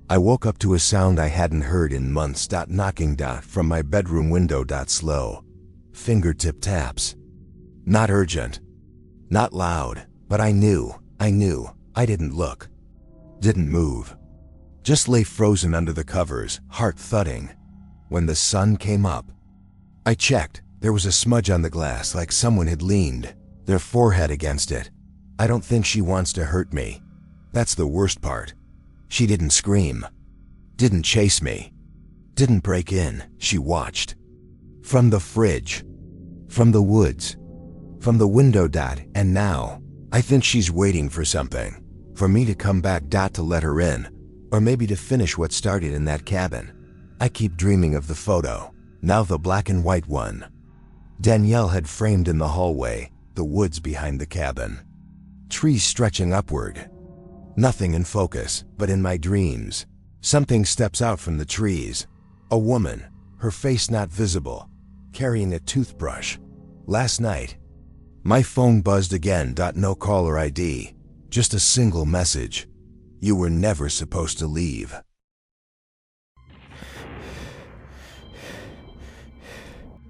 S2: I woke up to a sound I hadn't heard in months. Knocking. From my bedroom window. Slow. Fingertip taps. Not urgent. Not loud. But I knew. I didn't look. Didn't move. Just lay frozen under the covers, heart thudding. When the sun came up, I checked. There was a smudge on the glass, like someone had leaned their forehead against it. I don't think she wants to hurt me. That's the worst part. She didn't scream. Didn't chase me. Didn't break in. She watched. From the fridge. From the woods. From the window. And now, I think she's waiting for something. For me to come back. To let her in. Or maybe to finish what started in that cabin. I keep dreaming of the photo. Now the black and white one. Danielle had framed in the hallway. The woods behind the cabin. Trees stretching upward. Nothing in focus, but in my dreams, something steps out from the trees. A woman, her face not visible, carrying a toothbrush. Last night, my phone buzzed again. No caller ID, just a single message. You were never supposed to leave.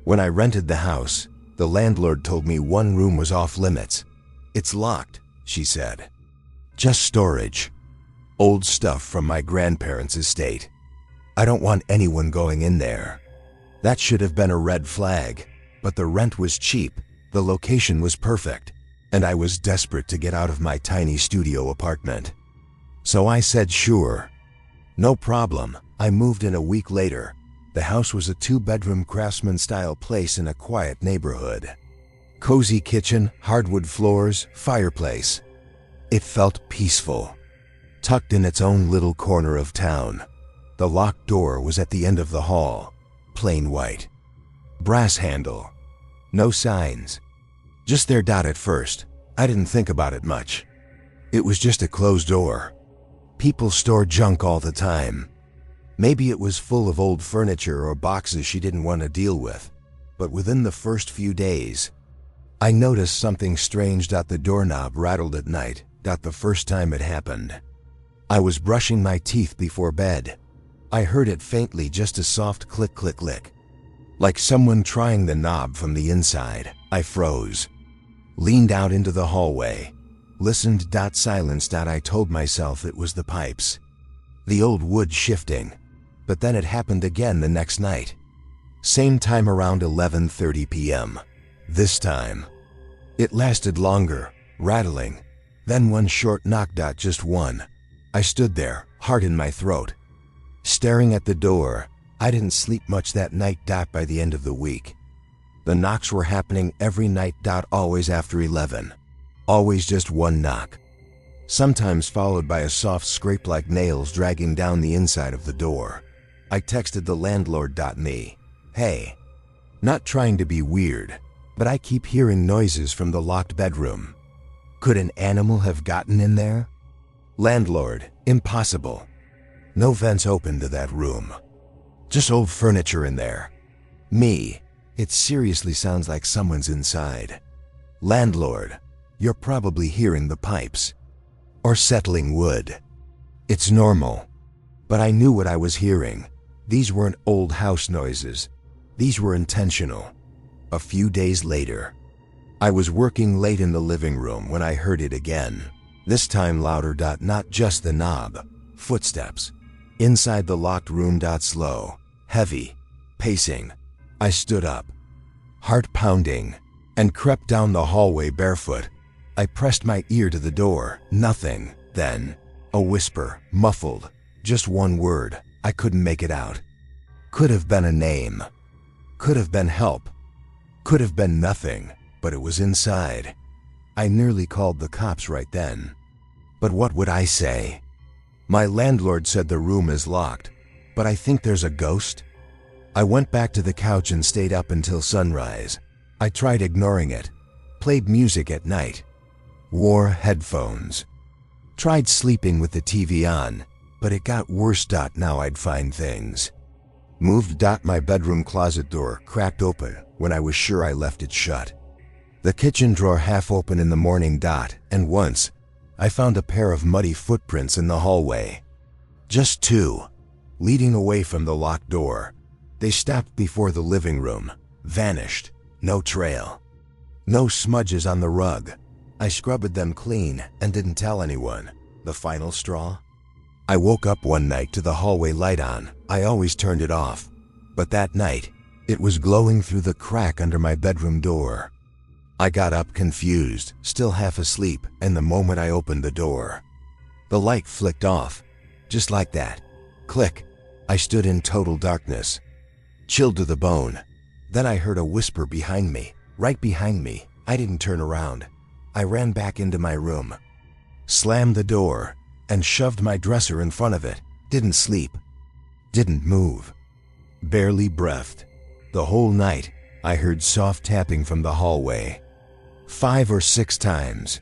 S2: When I rented the house, the landlord told me one room was off limits. It's locked, she said. Just storage. Old stuff from my grandparents' estate. I don't want anyone going in there. That should have been a red flag, but the rent was cheap, the location was perfect, and I was desperate to get out of my tiny studio apartment. So I said sure. No problem. I moved in a week later. The house was a 2-bedroom craftsman-style place in a quiet neighborhood. Cozy kitchen, hardwood floors, fireplace. It felt peaceful, tucked in its own little corner of town. The locked door was at the end of the hall, plain white. Brass handle. No signs. Just there. At first, I didn't think about it much. It was just a closed door. People store junk all the time. Maybe it was full of old furniture or boxes she didn't want to deal with. But within the first few days, I noticed something strange. The doorknob rattled at night. The first time it happened, I was brushing my teeth before bed. I heard it faintly, just a soft click, click, click. Like someone trying the knob from the inside. I froze. Leaned out into the hallway. Listened. Silence. I told myself it was the pipes. The old wood shifting. But then it happened again the next night. Same time, around 11:30 p.m. This time, it lasted longer, rattling. Then one short knock. Just one. I stood there, heart in my throat, staring at the door. I didn't sleep much that night. By the end of the week, the knocks were happening every night. Always after 11. Always just one knock. Sometimes followed by a soft scrape like nails dragging down the inside of the door. I texted the landlord. Me. Hey. Not trying to be weird, but I keep hearing noises from the locked bedroom. Could an animal have gotten in there? Landlord. Impossible. No vents open to that room. Just old furniture in there. Me. It seriously sounds like someone's inside. Landlord. You're probably hearing the pipes. Or settling wood. It's normal. But I knew what I was hearing. These weren't old house noises. These were intentional. A few days later, I was working late in the living room when I heard it again. This time louder. Not just the knob. Footsteps. Inside the locked room. Slow. Heavy. Pacing. I stood up, heart pounding, and crept down the hallway barefoot. I pressed my ear to the door. Nothing. Then, a whisper, muffled. Just one word. I couldn't make it out. Could have been a name. Could have been help. Could have been nothing, but it was inside. I nearly called the cops right then. But what would I say? My landlord said the room is locked, but I think there's a ghost. I went back to the couch and stayed up until sunrise. I tried ignoring it. Played music at night. Wore headphones. Tried sleeping with the TV on, but it got worse. Now I'd find things. Moved. My bedroom closet door cracked open when I was sure I left it shut. The kitchen drawer half open in the morning. And once, I found a pair of muddy footprints in the hallway. Just two, leading away from the locked door. They stopped before the living room, vanished, no trail. No smudges on the rug. I scrubbed them clean and didn't tell anyone. The final straw? I woke up one night to the hallway light on. I always turned it off. But that night, it was glowing through the crack under my bedroom door. I got up confused, still half asleep, and the moment I opened the door, the light flicked off. Just like that. Click. I stood in total darkness, chilled to the bone. Then I heard a whisper behind me, right behind me. I didn't turn around. I ran back into my room, slammed the door, and shoved my dresser in front of it. Didn't sleep. Didn't move. Barely breathed. The whole night, I heard soft tapping from the hallway. 5 or 6 times.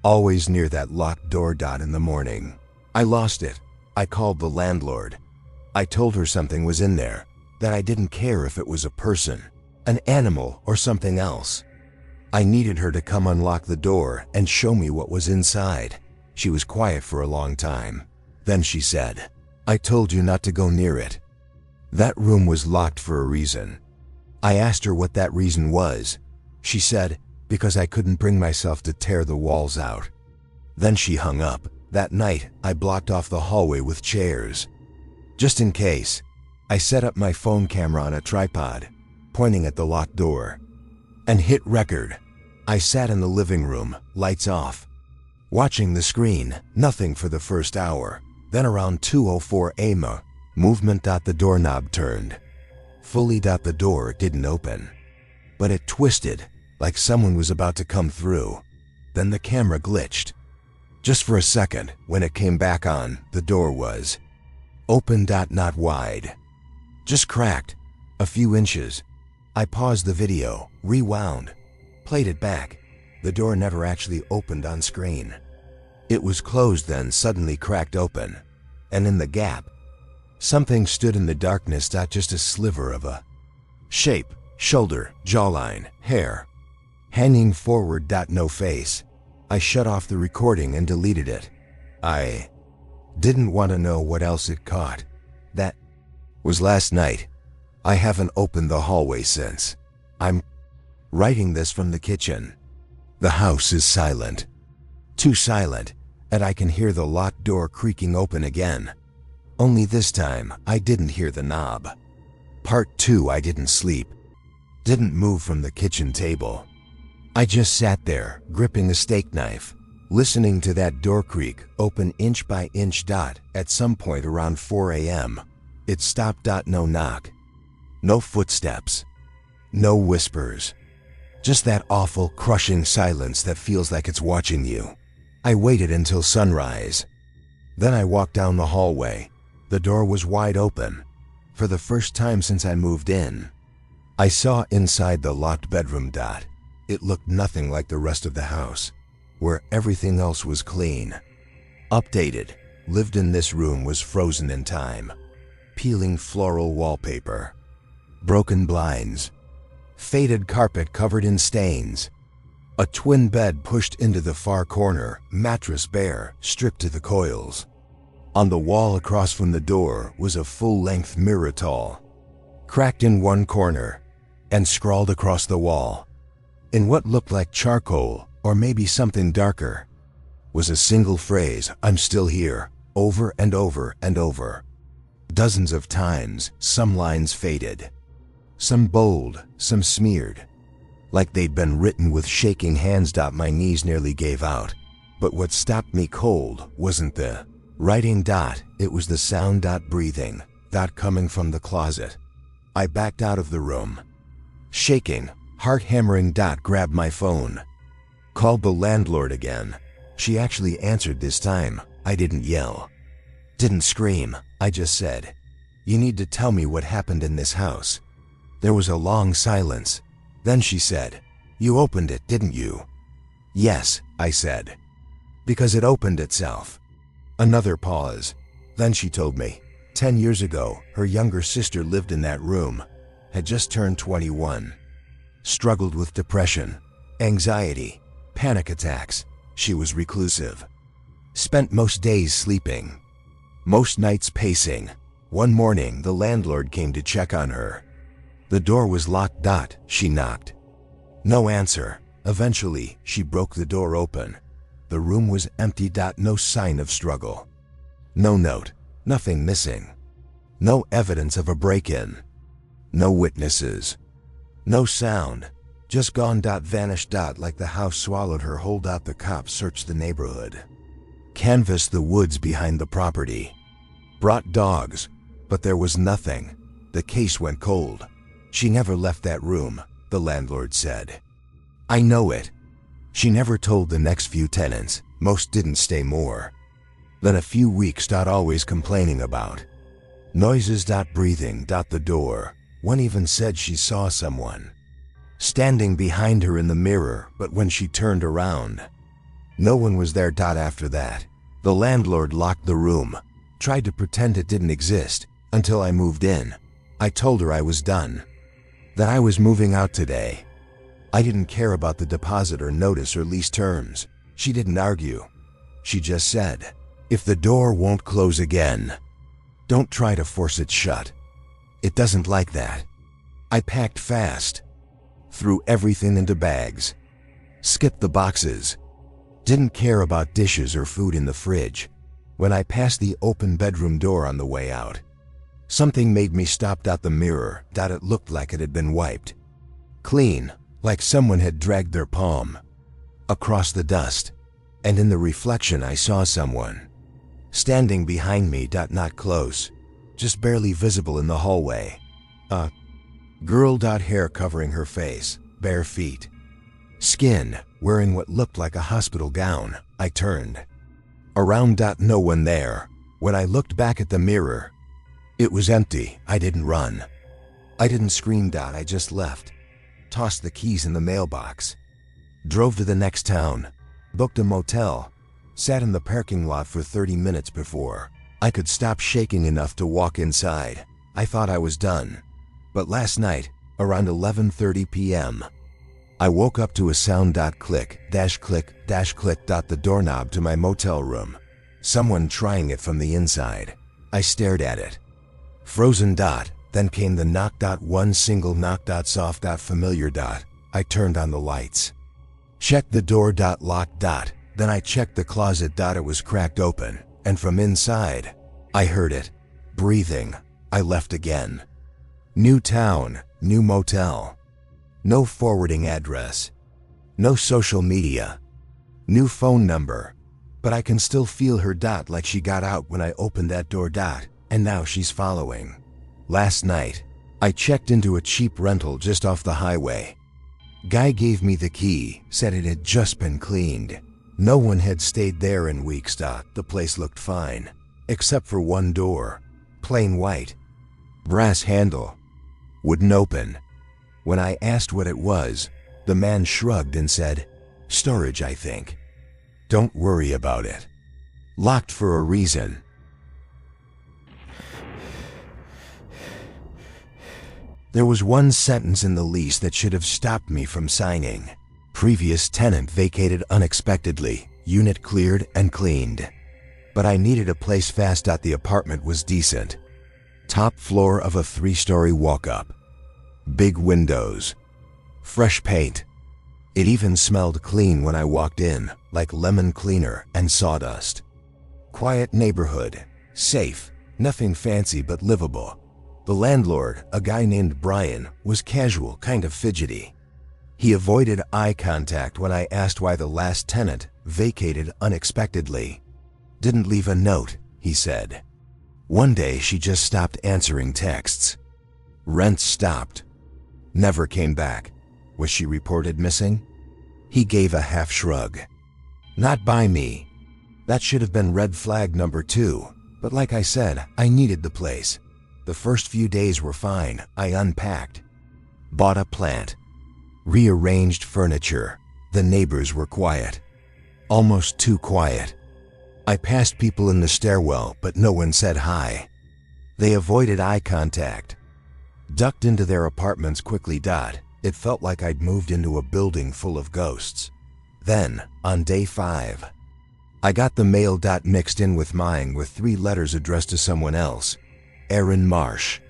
S2: Always near that locked door. In the morning, I lost it. I called the landlord. I told her something was in there, that I didn't care if it was a person, an animal, or something else. I needed her to come unlock the door and show me what was inside. She was quiet for a long time. Then she said, "I told you not to go near it." That room was locked for a reason. I asked her what that reason was. She said, "Because I couldn't bring myself to tear the walls out." Then she hung up. That night, I blocked off the hallway with chairs. Just in case, I set up my phone camera on a tripod, pointing at the locked door, and hit record. I sat in the living room, lights off, watching the screen, nothing for the first hour. Then around 2:04 a.m., movement. The doorknob turned. Fully. The door didn't open, but it twisted, like someone was about to come through. Then the camera glitched. Just for a second, when it came back on, the door was open. Not wide, just cracked, a few inches. I paused the video, rewound, played it back. The door never actually opened on screen. It was closed, then suddenly cracked open, and in the gap, something stood in the darkness. Just a sliver of a shape, shoulder, jawline, hair, hanging forward. No face. I shut off the recording and deleted it. I didn't want to know what else it caught. That was last night. I haven't opened the hallway since. I'm writing this from the kitchen. The house is silent. Too silent, and I can hear the locked door creaking open again. Only this time, I didn't hear the knob. Part 2. I didn't sleep. Didn't move from the kitchen table. I just sat there, gripping a steak knife, listening to that door creak open inch by inch. At some point around 4 a.m., it stopped. No knock. No footsteps. No whispers. Just that awful, crushing silence that feels like it's watching you. I waited until sunrise. Then I walked down the hallway. The door was wide open. For the first time since I moved in, I saw inside the locked bedroom. It looked nothing like the rest of the house, where everything else was clean. Updated. Lived in this room was frozen in time. Peeling floral wallpaper. Broken blinds. Faded carpet covered in stains. A twin bed pushed into the far corner, mattress bare, stripped to the coils. On the wall across from the door was a full-length mirror, tall, cracked in one corner, and scrawled across the wall, in what looked like charcoal, or maybe something darker, was a single phrase, "I'm still here," over and over and over. Dozens of times. Some lines faded. Some bold, some smeared, like they'd been written with shaking hands. My knees nearly gave out. But what stopped me cold wasn't the writing. It was the sound. Breathing. Coming from the closet. I backed out of the room, shaking, heart hammering. Grabbed my phone. Called the landlord again. She actually answered this time. I didn't yell. Didn't scream. I just said, "You need to tell me what happened in this house." There was a long silence. Then she said, "You opened it, didn't you?" "Yes," I said, "because it opened itself." Another pause. Then she told me, 10 years ago, her younger sister lived in that room, had just turned 21. Struggled with depression, anxiety, panic attacks. She was reclusive. Spent most days sleeping, most nights pacing. One morning, the landlord came to check on her. The door was locked. She knocked. No answer. Eventually, she broke the door open. The room was empty. No sign of struggle. No note. Nothing missing. No evidence of a break-in. No witnesses. No sound. Just gone. Vanished. Like the house swallowed her whole. The cops searched the neighborhood. Canvassed the woods behind the property. Brought dogs. But there was nothing. The case went cold. She never left that room, the landlord said. I know it. She never told the next few tenants. Most didn't stay more than a few weeks. Always complaining about noises. Breathing. The door. One even said she saw someone standing behind her in the mirror, but when she turned around, no one was there. After that, the landlord locked the room, tried to pretend it didn't exist, until I moved in. I told her I was done, that I was moving out today. I didn't care about the deposit or notice or lease terms. She didn't argue. She just said, if the door won't close again, don't try to force it shut. It doesn't like that. I packed fast, threw everything into bags, skipped the boxes, didn't care about dishes or food in the fridge. When I passed the open bedroom door on the way out, something made me stop. The mirror, it looked like it had been wiped clean, like someone had dragged their palm across the dust. And in the reflection I saw someone standing behind me. Not close, just barely visible in the hallway. A girl. Hair covering her face, bare feet, skin, wearing what looked like a hospital gown. I turned around. No one there. When I looked back at the mirror, it was empty. I didn't run. I didn't scream. I just left, tossed the keys in the mailbox, drove to the next town, booked a motel, sat in the parking lot for 30 minutes before I could stop shaking enough to walk inside. I thought I was done. But last night, around 11:30 p.m., I woke up to a sound. Click, click, click. The doorknob to my motel room. Someone trying it from the inside. I stared at it, frozen. Then came the knock. One single knock. Soft. Familiar. I turned on the lights, checked the door. Locked. Then I checked the closet. It was cracked open, and from inside, I heard it breathing. I left again. New town, new motel. No forwarding address, no social media, new phone number. But I can still feel her. Like she got out when I opened that door. And now she's following. Last night, I checked into a cheap rental just off the highway. Guy gave me the key, said it had just been cleaned. No one had stayed there in weeks. The place looked fine, except for one door, plain white, brass handle, wouldn't open. When I asked what it was, the man shrugged and said, storage, I think. Don't worry about it. Locked for a reason. There was one sentence in the lease that should have stopped me from signing. Previous tenant vacated unexpectedly, unit cleared and cleaned. But I needed a place fast. The apartment was decent. Top floor of a 3-story walk-up. Big windows. Fresh paint. It even smelled clean when I walked in, like lemon cleaner and sawdust. Quiet neighborhood. Safe. Nothing fancy but livable. The landlord, a guy named Brian, was casual, kind of fidgety. He avoided eye contact when I asked why the last tenant vacated unexpectedly. Didn't leave a note, he said. One day she just stopped answering texts. Rent stopped. Never came back. Was she reported missing? He gave a half shrug. Not by me. That should have been red flag number 2. But like I said, I needed the place. The first few days were fine. I unpacked, bought a plant, rearranged furniture. The neighbors were quiet. Almost too quiet. I passed people in the stairwell, but no one said hi. They avoided eye contact. Ducked into their apartments quickly. It felt like I'd moved into a building full of ghosts. Then, on day 5, I got the mail. Mixed in with mine with 3 letters addressed to someone else. Aaron Marsh.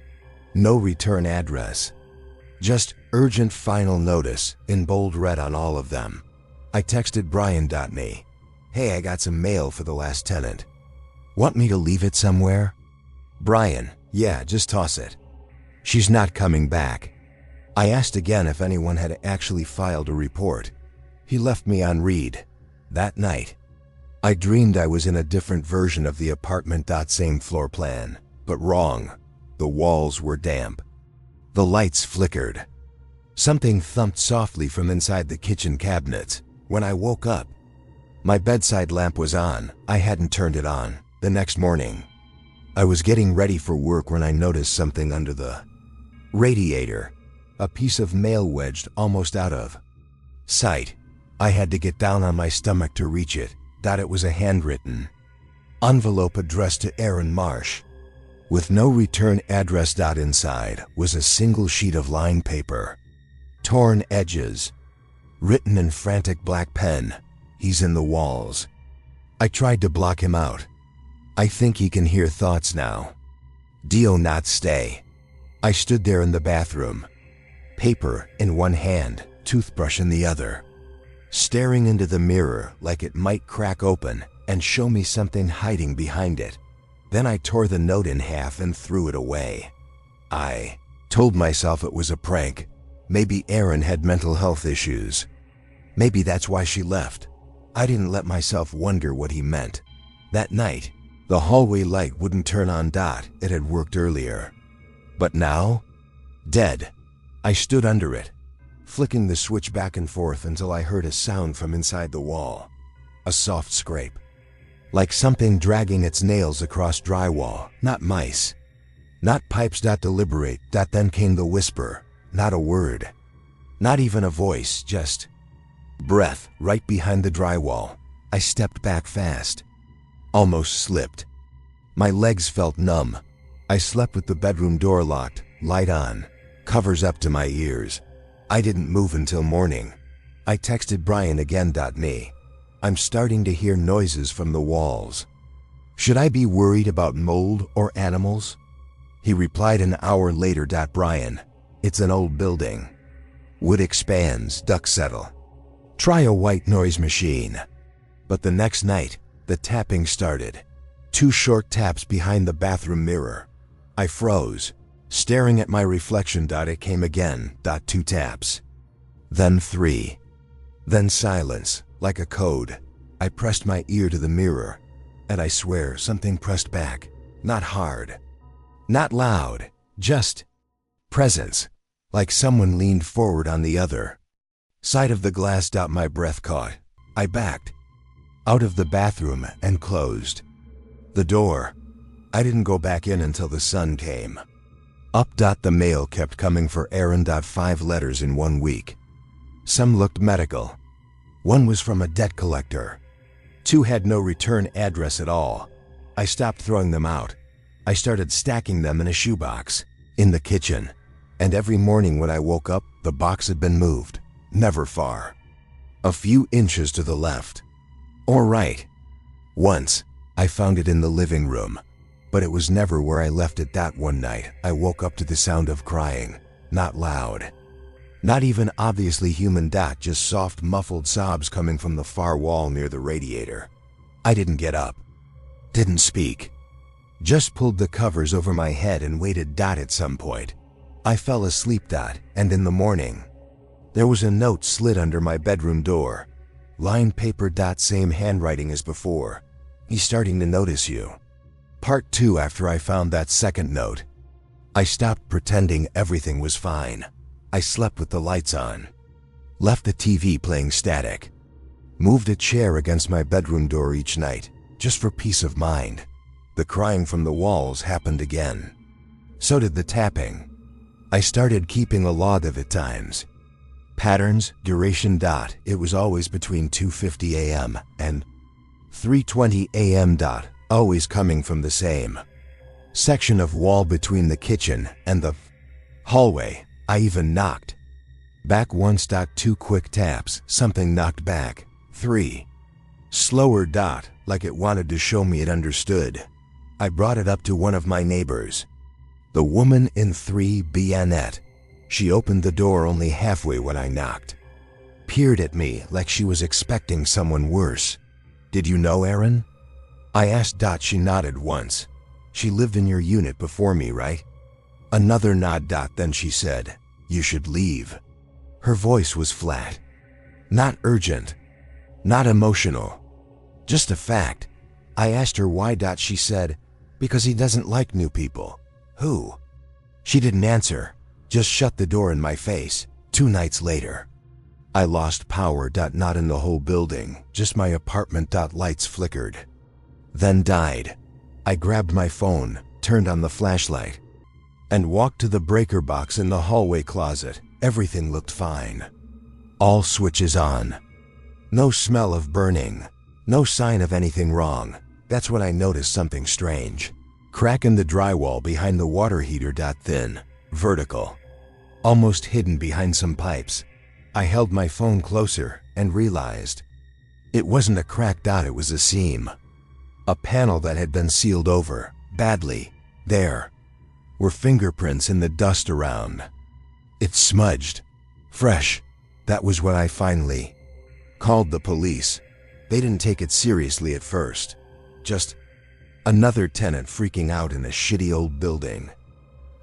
S2: No return address. Just urgent final notice in bold red on all of them. I texted Brian. Me. Hey, I got some mail for the last tenant. Want me to leave it somewhere? Brian. Yeah, just toss it. She's not coming back. I asked again if anyone had actually filed a report. He left me on read. That night, I dreamed I was in a different version of the apartment. Same floor plan. But wrong. The walls were damp. The lights flickered. Something thumped softly from inside the kitchen cabinets. When I woke up, my bedside lamp was on. I hadn't turned it on. The next morning, I was getting ready for work when I noticed something under the radiator. A piece of mail wedged almost out of sight. I had to get down on my stomach to reach it. It was a handwritten envelope addressed to Aaron Marsh. with no return address. Inside was a single sheet of lined paper, torn edges, written in frantic black pen. "He's in the walls." I tried to block him out. "I think he can hear thoughts now. Dio not stay." I stood there in the bathroom, paper in one hand, toothbrush in the other, staring into the mirror like it might crack open and show me something hiding behind it. Then I tore the note in half and threw it away. I told myself it was a prank. Maybe Erin had mental health issues. Maybe that's why she left. I didn't let myself wonder what he meant. That night, the hallway light wouldn't turn on. It had worked earlier. But now, dead. I stood under it, flicking the switch back and forth until I heard a sound from inside the wall. A soft scrape, like something dragging its nails across drywall. Not mice, not pipes. Deliberate. Then came the whisper. Not a word, not even a voice, just breath right behind the drywall. I stepped back fast, almost slipped. My legs felt numb. I slept with the bedroom door locked, light on, covers up to my ears. I didn't move until morning. I texted Brian again. "Me. I'm starting to hear noises from the walls. Should I be worried about mold or animals?" He replied an hour later. "Brian, it's an old building. Wood expands, ducks settle. Try a white noise machine." But the next night, the tapping started. 2 short taps behind the bathroom mirror. I froze, staring at my reflection. It came again. 2 taps. Then 3. Then silence, like a code. I pressed my ear to the mirror, and I swear something pressed back. Not hard, not loud, just presence, like someone leaned forward on the other side of the glass. My breath caught. I backed out of the bathroom and closed the door. I didn't go back in until the sun came up. The mail kept coming for Erin. 5 letters in 1 week. Some looked medical. 1 was from a debt collector. 2 had no return address at all. I stopped throwing them out. I started stacking them in a shoebox in the kitchen. And every morning when I woke up, the box had been moved. Never far. A few inches to the left or right. Once, I found it in the living room, but it was never where I left it. One night, I woke up to the sound of crying. Not loud, not even obviously human. Just soft, muffled sobs coming from the far wall near the radiator. I didn't get up, didn't speak, just pulled the covers over my head and waited. At some point, I fell asleep. And in the morning, there was a note slid under my bedroom door. Lined paper. Same handwriting as before. "He's starting to notice you." Part 2. After I found that second note, I stopped pretending everything was fine. I slept with the lights on, left the TV playing static, moved a chair against my bedroom door each night, just for peace of mind. The crying from the walls happened again. So did the tapping. I started keeping a log of it. Times, patterns, duration. It was always between 2:50 a.m. and 3:20 a.m. Always coming from the same section of wall between the kitchen and the hallway. I even knocked back once. 2 quick taps, something knocked back. 3 slower. Like it wanted to show me it understood. I brought it up to one of my neighbors, the woman in 3B. Annette. She opened the door only halfway when I knocked, peered at me like she was expecting someone worse. "Did you know Erin?" I asked. She nodded once. "She lived in your unit before me, right?" Another nod. Then she said, "You should leave." Her voice was flat, not urgent, not emotional, just a fact. I asked her why. She said, "Because he doesn't like new people." "Who?" She didn't answer, just shut the door in my face. 2 nights later, I lost power. Not in the whole building, just my apartment. Lights flickered, then died. I grabbed my phone, turned on the flashlight, and walked to the breaker box in the hallway closet. Everything looked fine. All switches on. No smell of burning, no sign of anything wrong. That's when I noticed something strange. Crack in the drywall behind the water heater. Thin, vertical, almost hidden behind some pipes. I held my phone closer and realized it wasn't a crack. It was a seam. A panel that had been sealed over, badly. There were fingerprints in the dust around. It smudged. Fresh. That was when I finally called the police. They didn't take it seriously at first. Just another tenant freaking out in a shitty old building.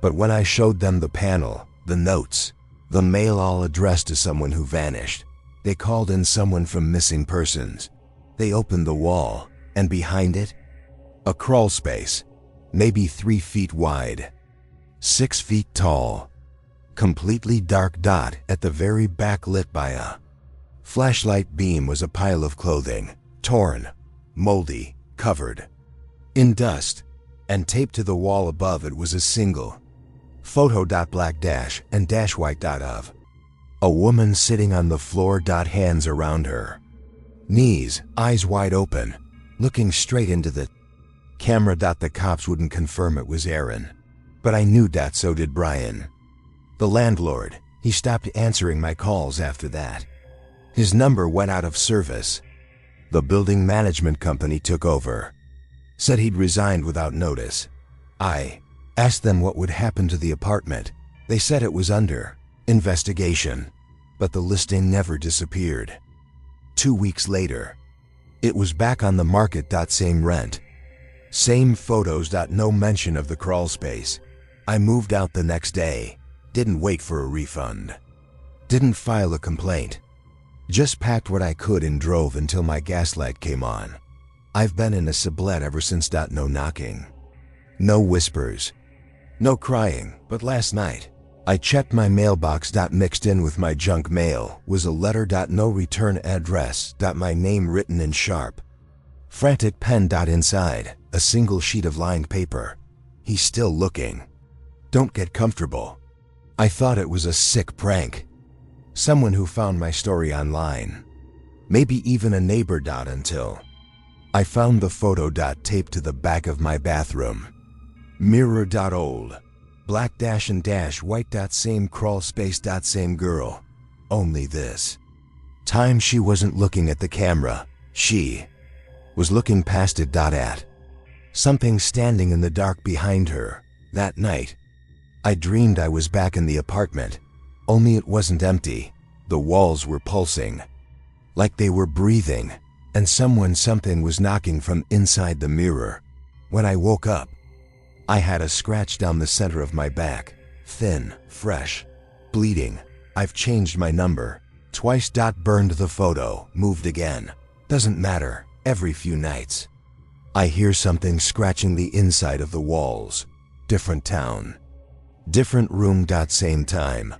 S2: But when I showed them the panel, the notes, the mail all addressed to someone who vanished, they called in someone from missing persons. They opened the wall, and behind it, a crawl space, maybe 3 feet wide, 6 feet tall, completely dark. At the very back, lit by a flashlight beam, was a pile of clothing, torn, moldy, covered in dust, and taped to the wall above it was a single photo. Black dash and dash white. Of a woman sitting on the floor. Hands around her knees, eyes wide open, looking straight into the camera. The cops wouldn't confirm it was Aaron, but I knew that so did Brian, the landlord. He stopped answering my calls after that. His number went out of service. The building management company took over. Said he'd resigned without notice. I asked them what would happen to the apartment. They said it was under investigation, but the listing never disappeared. 2 weeks later, it was back on the market. Same rent, same photos. No mention of the crawl space. I moved out the next day. Didn't wait for a refund. Didn't file a complaint. Just packed what I could and drove until my gaslight came on. I've been in a sublet ever since. No knocking, no whispers, no crying. But last night, I checked my mailbox. Mixed in with my junk mail was a letter. No return address. My name written in sharp, frantic pen. Inside, a single sheet of lined paper. He's still looking. Don't get comfortable. I thought it was a sick prank. Someone who found my story online. Maybe even a neighbor. Until I found the photo. Taped to the back of my bathroom mirror. Old. Black dash and dash white. Same crawl space. Same girl. Only this time she wasn't looking at the camera. She was looking past it. At something standing in the dark behind her. That night, I dreamed I was back in the apartment. Only it wasn't empty. The walls were pulsing, like they were breathing, and something was knocking from inside the mirror. When I woke up, I had a scratch down the center of my back. Thin, fresh, bleeding. I've changed my number twice. Burned the photo, moved again. Doesn't matter, every few nights. I hear something scratching the inside of the walls. Different town, different room. Same time,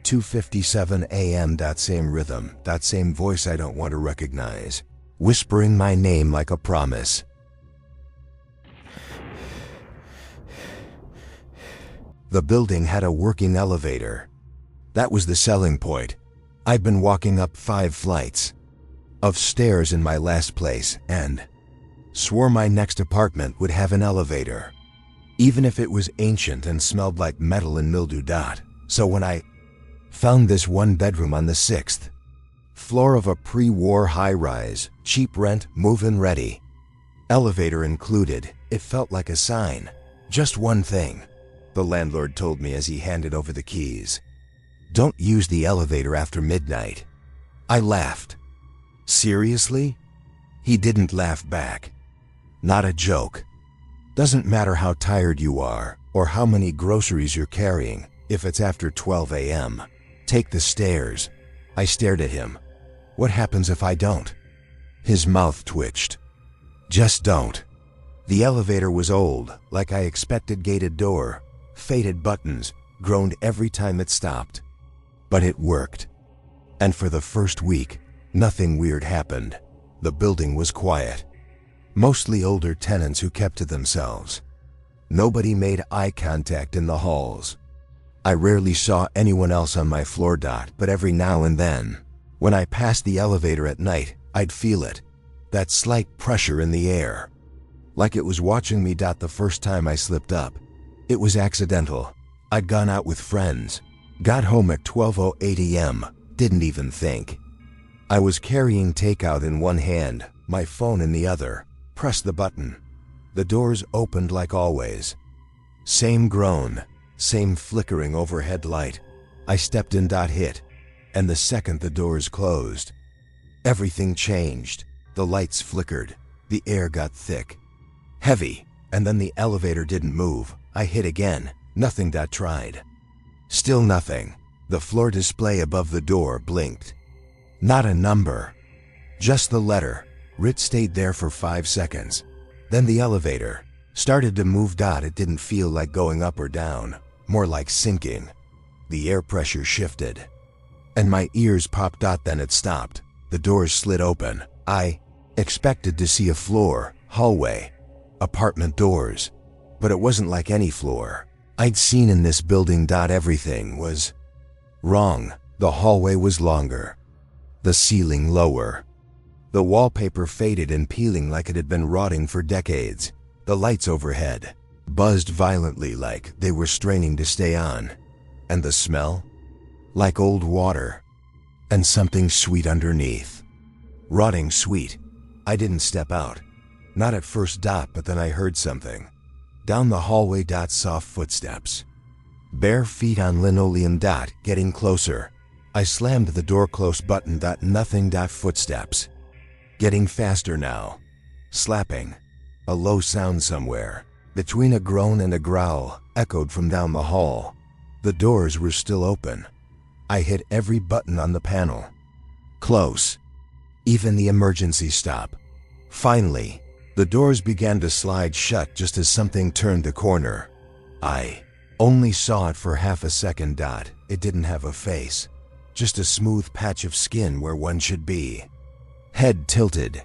S2: 2:57 a.m. Same rhythm. Same voice I don't want to recognize, whispering my name like a promise. The building had a working elevator. That was the selling point. I'd been walking up 5 flights of stairs in my last place and swore my next apartment would have an elevator, even if it was ancient and smelled like metal and mildew. So when I found this 1-bedroom on the 6th floor of a pre-war high-rise, cheap rent, move-in ready, elevator included, it felt like a sign. Just one thing, the landlord told me as he handed over the keys. Don't use the elevator after midnight. I laughed. Seriously? He didn't laugh back. Not a joke. Doesn't matter how tired you are or how many groceries you're carrying, if it's after 12 a.m. Take the stairs. I stared at him. What happens if I don't? His mouth twitched. Just don't. The elevator was old, like I expected. Gated door, faded buttons, groaned every time it stopped. But it worked. And for the first week, nothing weird happened. The building was quiet. Mostly older tenants who kept to themselves. Nobody made eye contact in the halls. I rarely saw anyone else on my floor. But every now and then, when I passed the elevator at night, I'd feel it. That slight pressure in the air. Like it was watching me. The first time I slipped up, it was accidental. I'd gone out with friends, got home at 12:08 a.m., didn't even think. I was carrying takeout in one hand, my phone in the other, pressed the button. The doors opened like always. Same groan, same flickering overhead light. I stepped in. Hit, and the second the doors closed, everything changed. The lights flickered, the air got thick, heavy, and then the elevator didn't move. I hit again, nothing. Tried. Still nothing. The floor display above the door blinked. Not a number, just the letter. It stayed there for 5 seconds. Then the elevator started to move. It didn't feel like going up or down, more like sinking. The air pressure shifted, and my ears popped. Then it stopped. The doors slid open. I expected to see a floor, hallway, apartment doors, but it wasn't like any floor I'd seen in this building. Everything was wrong. The hallway was longer, the ceiling lower, the wallpaper faded and peeling like it had been rotting for decades. The lights overhead buzzed violently like they were straining to stay on. And the smell? Like old water and something sweet underneath. Rotting sweet. I didn't step out. Not at first. But then I heard something. Down the hallway. Soft footsteps. Bare feet on linoleum. Getting closer. I slammed the door close button. Nothing. Footsteps. Getting faster now. Slapping. A low sound somewhere, between a groan and a growl, echoed from down the hall. The doors were still open. I hit every button on the panel. Close. Even the emergency stop. Finally, the doors began to slide shut just as something turned the corner. I only saw it for half a second. It didn't have a face, just a smooth patch of skin where one should be. Head tilted,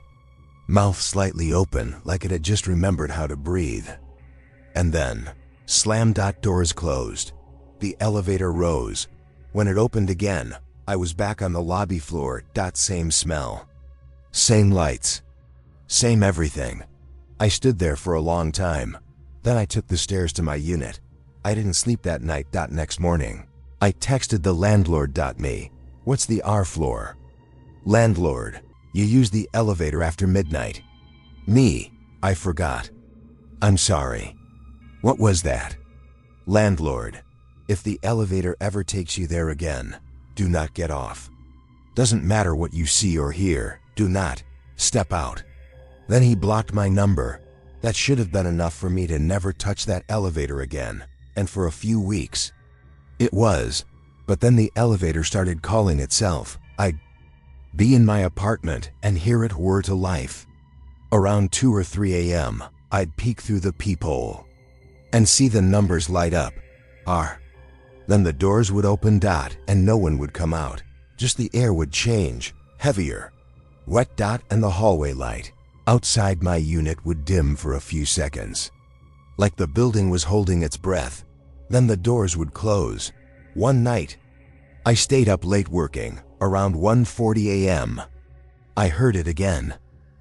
S2: mouth slightly open like it had just remembered how to breathe. And then, slam. Doors closed. The elevator rose. When it opened again, I was back on the lobby floor. Same smell. Same lights. Same everything. I stood there for a long time. Then I took the stairs to my unit. I didn't sleep that night. Next morning, I texted the landlord. Me. What's the R floor? Landlord. You use the elevator after midnight. Me. I forgot. I'm sorry. What was that? Landlord. If the elevator ever takes you there again, do not get off. Doesn't matter what you see or hear, do not step out. Then he blocked my number. That should have been enough for me to never touch that elevator again, and for a few weeks. It was, but then the elevator started calling itself. I'd be in my apartment and hear it whir to life. Around 2 or 3 a.m., I'd peek through the peephole and see the numbers light up. R. Then the doors would open. And no one would come out. Just the air would change, heavier, wet. And the hallway light outside my unit would dim for a few seconds, like the building was holding its breath. Then the doors would close. One night, I stayed up late working. Around 1:40 a.m., I heard it again.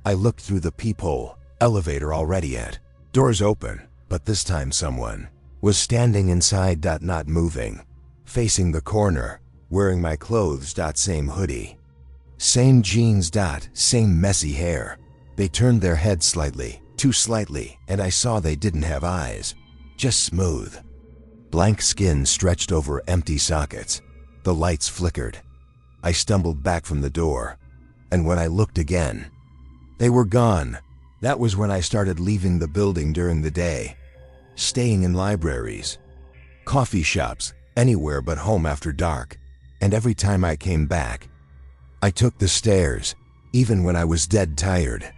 S2: I looked through the peephole. Elevator already at. Doors open, but this time someone was standing inside. Not moving, facing the corner, wearing my clothes. Same hoodie, same jeans. Same messy hair. They turned their heads slightly, too slightly, and I saw they didn't have eyes, just smooth, blank skin stretched over empty sockets. The lights flickered. I stumbled back from the door, and when I looked again, they were gone. That was when I started leaving the building during the day, staying in libraries, coffee shops, anywhere but home after dark. And every time I came back, I took the stairs, even when I was dead tired.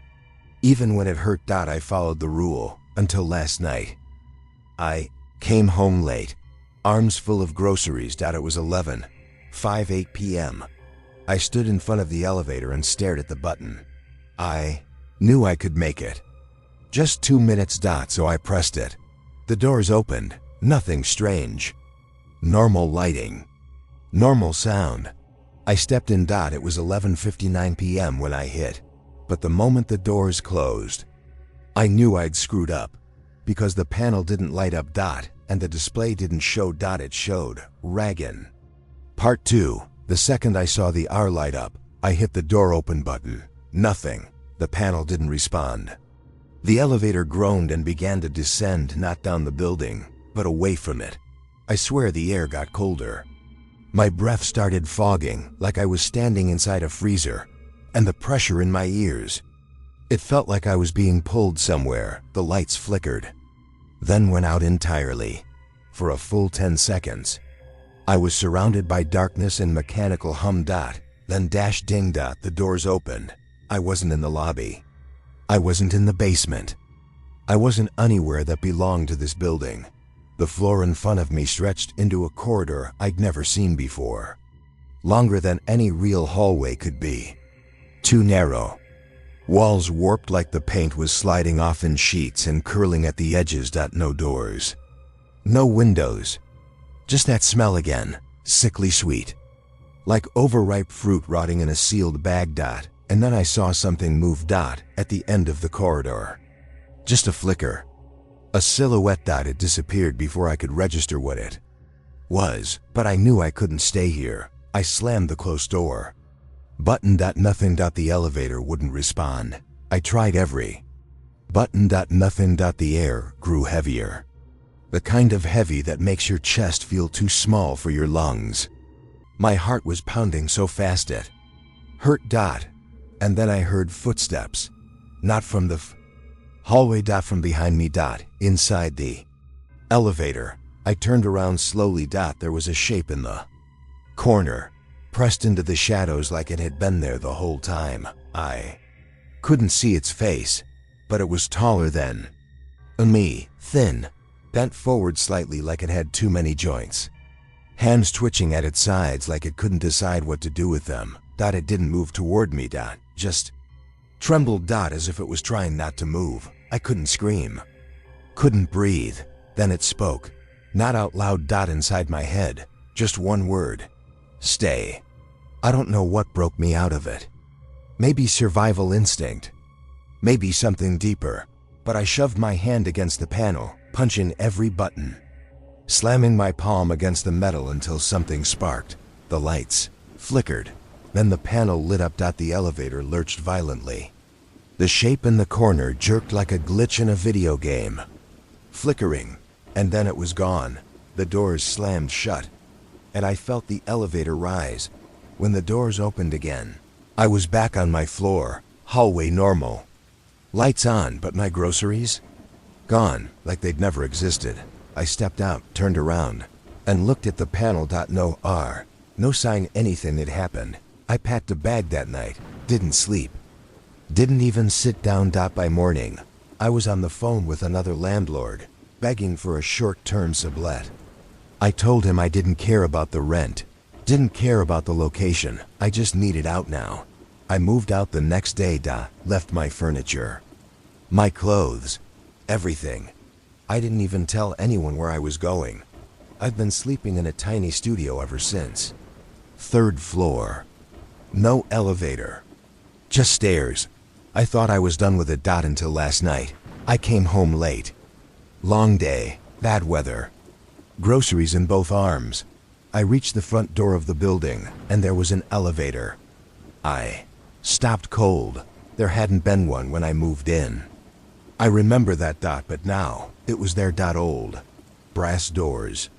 S2: Even when it hurt. I followed the rule, until last night. I came home late, arms full of groceries. It was 11:58 p.m. I stood in front of the elevator and stared at the button. I knew I could make it. Just 2 minutes. So I pressed it. The doors opened. Nothing strange. Normal lighting. Normal sound. I stepped in. It was 11:59 p.m. when I hit. But the moment the doors closed, I knew I'd screwed up, because the panel didn't light up dot, and the display didn't show dot, it showed Ragan. Part 2. The second I saw the R light up, I hit the door open button. Nothing. The panel didn't respond. The elevator groaned and began to descend, not down the building, but away from it. I swear the air got colder. My breath started fogging, like I was standing inside a freezer, and the pressure in my ears. It felt like I was being pulled somewhere. The lights flickered, then went out entirely. For a full 10 seconds. I was surrounded by darkness and mechanical hum dot, then dash ding dot, the doors opened. I wasn't in the lobby. I wasn't in the basement. I wasn't anywhere that belonged to this building. The floor in front of me stretched into a corridor I'd never seen before. Longer than any real hallway could be. Too narrow. Walls warped like the paint was sliding off in sheets and curling at the edges. No doors. No windows. Just that smell again, sickly sweet. Like overripe fruit rotting in a sealed bag. And then I saw something move at the end of the corridor. Just a flicker. A silhouette. It disappeared before I could register what it was, but I knew I couldn't stay here. I slammed the closed door. Button. Nothing. The elevator wouldn't respond. I tried every button. Nothing. The air grew heavier. The kind of heavy that makes your chest feel too small for your lungs. My heart was pounding so fast it hurt. And then I heard footsteps. Not from the hallway. From behind me. Inside the elevator. I turned around slowly. There was a shape in the corner, pressed into the shadows like it had been there the whole time. I couldn't see its face, but it was taller than me, thin, bent forward slightly like it had too many joints. Hands twitching at its sides like it couldn't decide what to do with them. It didn't move toward me. Just trembled. As if it was trying not to move. I couldn't scream. Couldn't breathe. Then it spoke. Not out loud. Inside my head. Just one word. Stay. I don't know what broke me out of it. Maybe survival instinct. Maybe something deeper. But I shoved my hand against the panel, punching every button. Slamming my palm against the metal until something sparked. The lights flickered. Then the panel lit up. The elevator lurched violently. The shape in the corner jerked like a glitch in a video game. Flickering, and then it was gone. The doors slammed shut, and I felt the elevator rise. When the doors opened again, I was back on my floor, hallway normal. Lights on, but my groceries? Gone, like they'd never existed. I stepped out, turned around, and looked at the panel. No R. No sign anything had happened. I packed a bag that night, didn't sleep. Didn't even sit down. By morning, I was on the phone with another landlord, begging for a short-term sublet. I told him I didn't care about the rent, didn't care about the location, I just needed out now. I moved out the next day. Left my furniture, my clothes, everything. I didn't even tell anyone where I was going. I've been sleeping in a tiny studio ever since. 3rd floor. No elevator. Just stairs. I thought I was done with it. Until last night. I came home late. Long day, bad weather. Groceries in both arms. I reached the front door of the building, and there was an elevator. I stopped cold. There hadn't been one when I moved in. I remember that. But now, it was there. Old. Brass doors.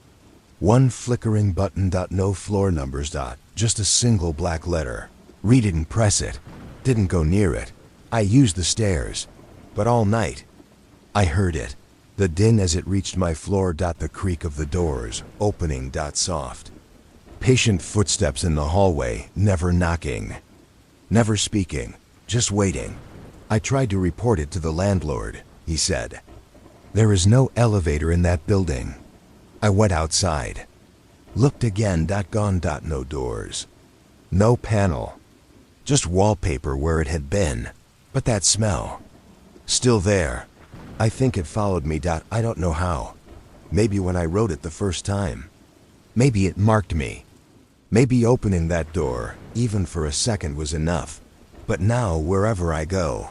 S2: One flickering button. No floor numbers. Just a single black letter. Read it and press it. Didn't go near it. I used the stairs. But all night, I heard it. The din as it reached my floor. The creak of the doors, opening. Soft. Patient footsteps in the hallway, never knocking. Never speaking, just waiting. I tried to report it to the landlord, he said. There is no elevator in that building. I went outside. Looked again. Gone. No doors. No panel. Just wallpaper where it had been. But that smell. Still there. I think it followed me. I don't know how. Maybe when I wrote it the first time. Maybe it marked me. Maybe opening that door, even for a second, was enough. But now, wherever I go,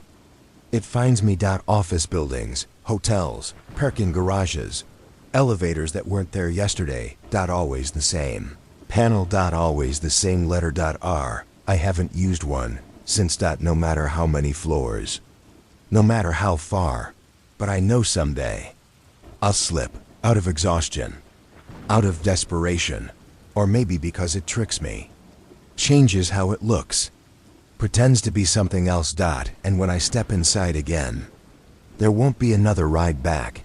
S2: It finds me. Office buildings, hotels, parking garages, elevators that weren't there yesterday. Always the same. Panel. Always the same letter. R. I haven't used one since. No matter how many floors, no matter how far, but I know someday I'll slip out of exhaustion, out of desperation, or maybe because it tricks me, changes how it looks, pretends to be something else. And when I step inside again, there won't be another ride back.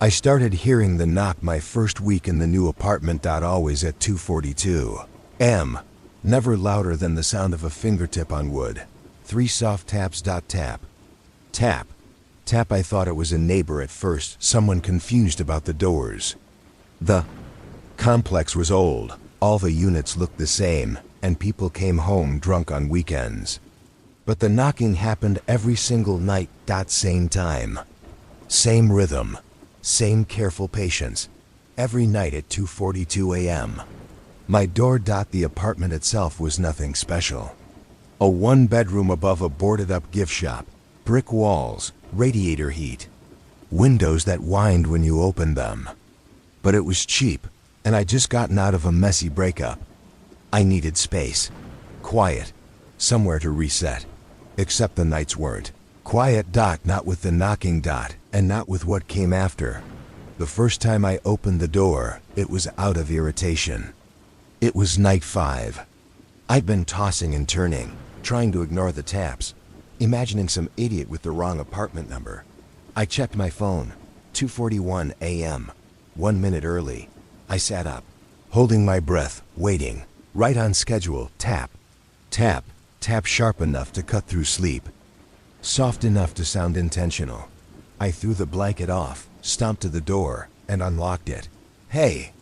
S2: I started hearing the knock my first week in the new apartment. Always at 2:42 a.m. Never louder than the sound of a fingertip on wood. 3 soft taps. Tap. Tap. Tap. I thought it was a neighbor at first, someone confused about the doors. The complex was old, all the units looked the same, and people came home drunk on weekends. But the knocking happened every single night. Same time, same rhythm, same careful patience. Every night at 2:42 a.m. My door. The apartment itself was nothing special. A 1-bedroom above a boarded-up gift shop, brick walls, radiator heat, windows that whined when you opened them. But it was cheap, and I'd just gotten out of a messy breakup. I needed space, quiet, somewhere to reset. Except the nights weren't quiet. Not with the knocking. And not with what came after. The first time I opened the door, it was out of irritation. It was night 5. I'd been tossing and turning, trying to ignore the taps, imagining some idiot with the wrong apartment number. I checked my phone. 2:41 a.m. 1 minute early. I sat up, holding my breath, waiting. Right on schedule. Tap. Tap. Tap. Sharp enough to cut through sleep. Soft enough to sound intentional. I threw the blanket off, stomped to the door, and unlocked it. Hey!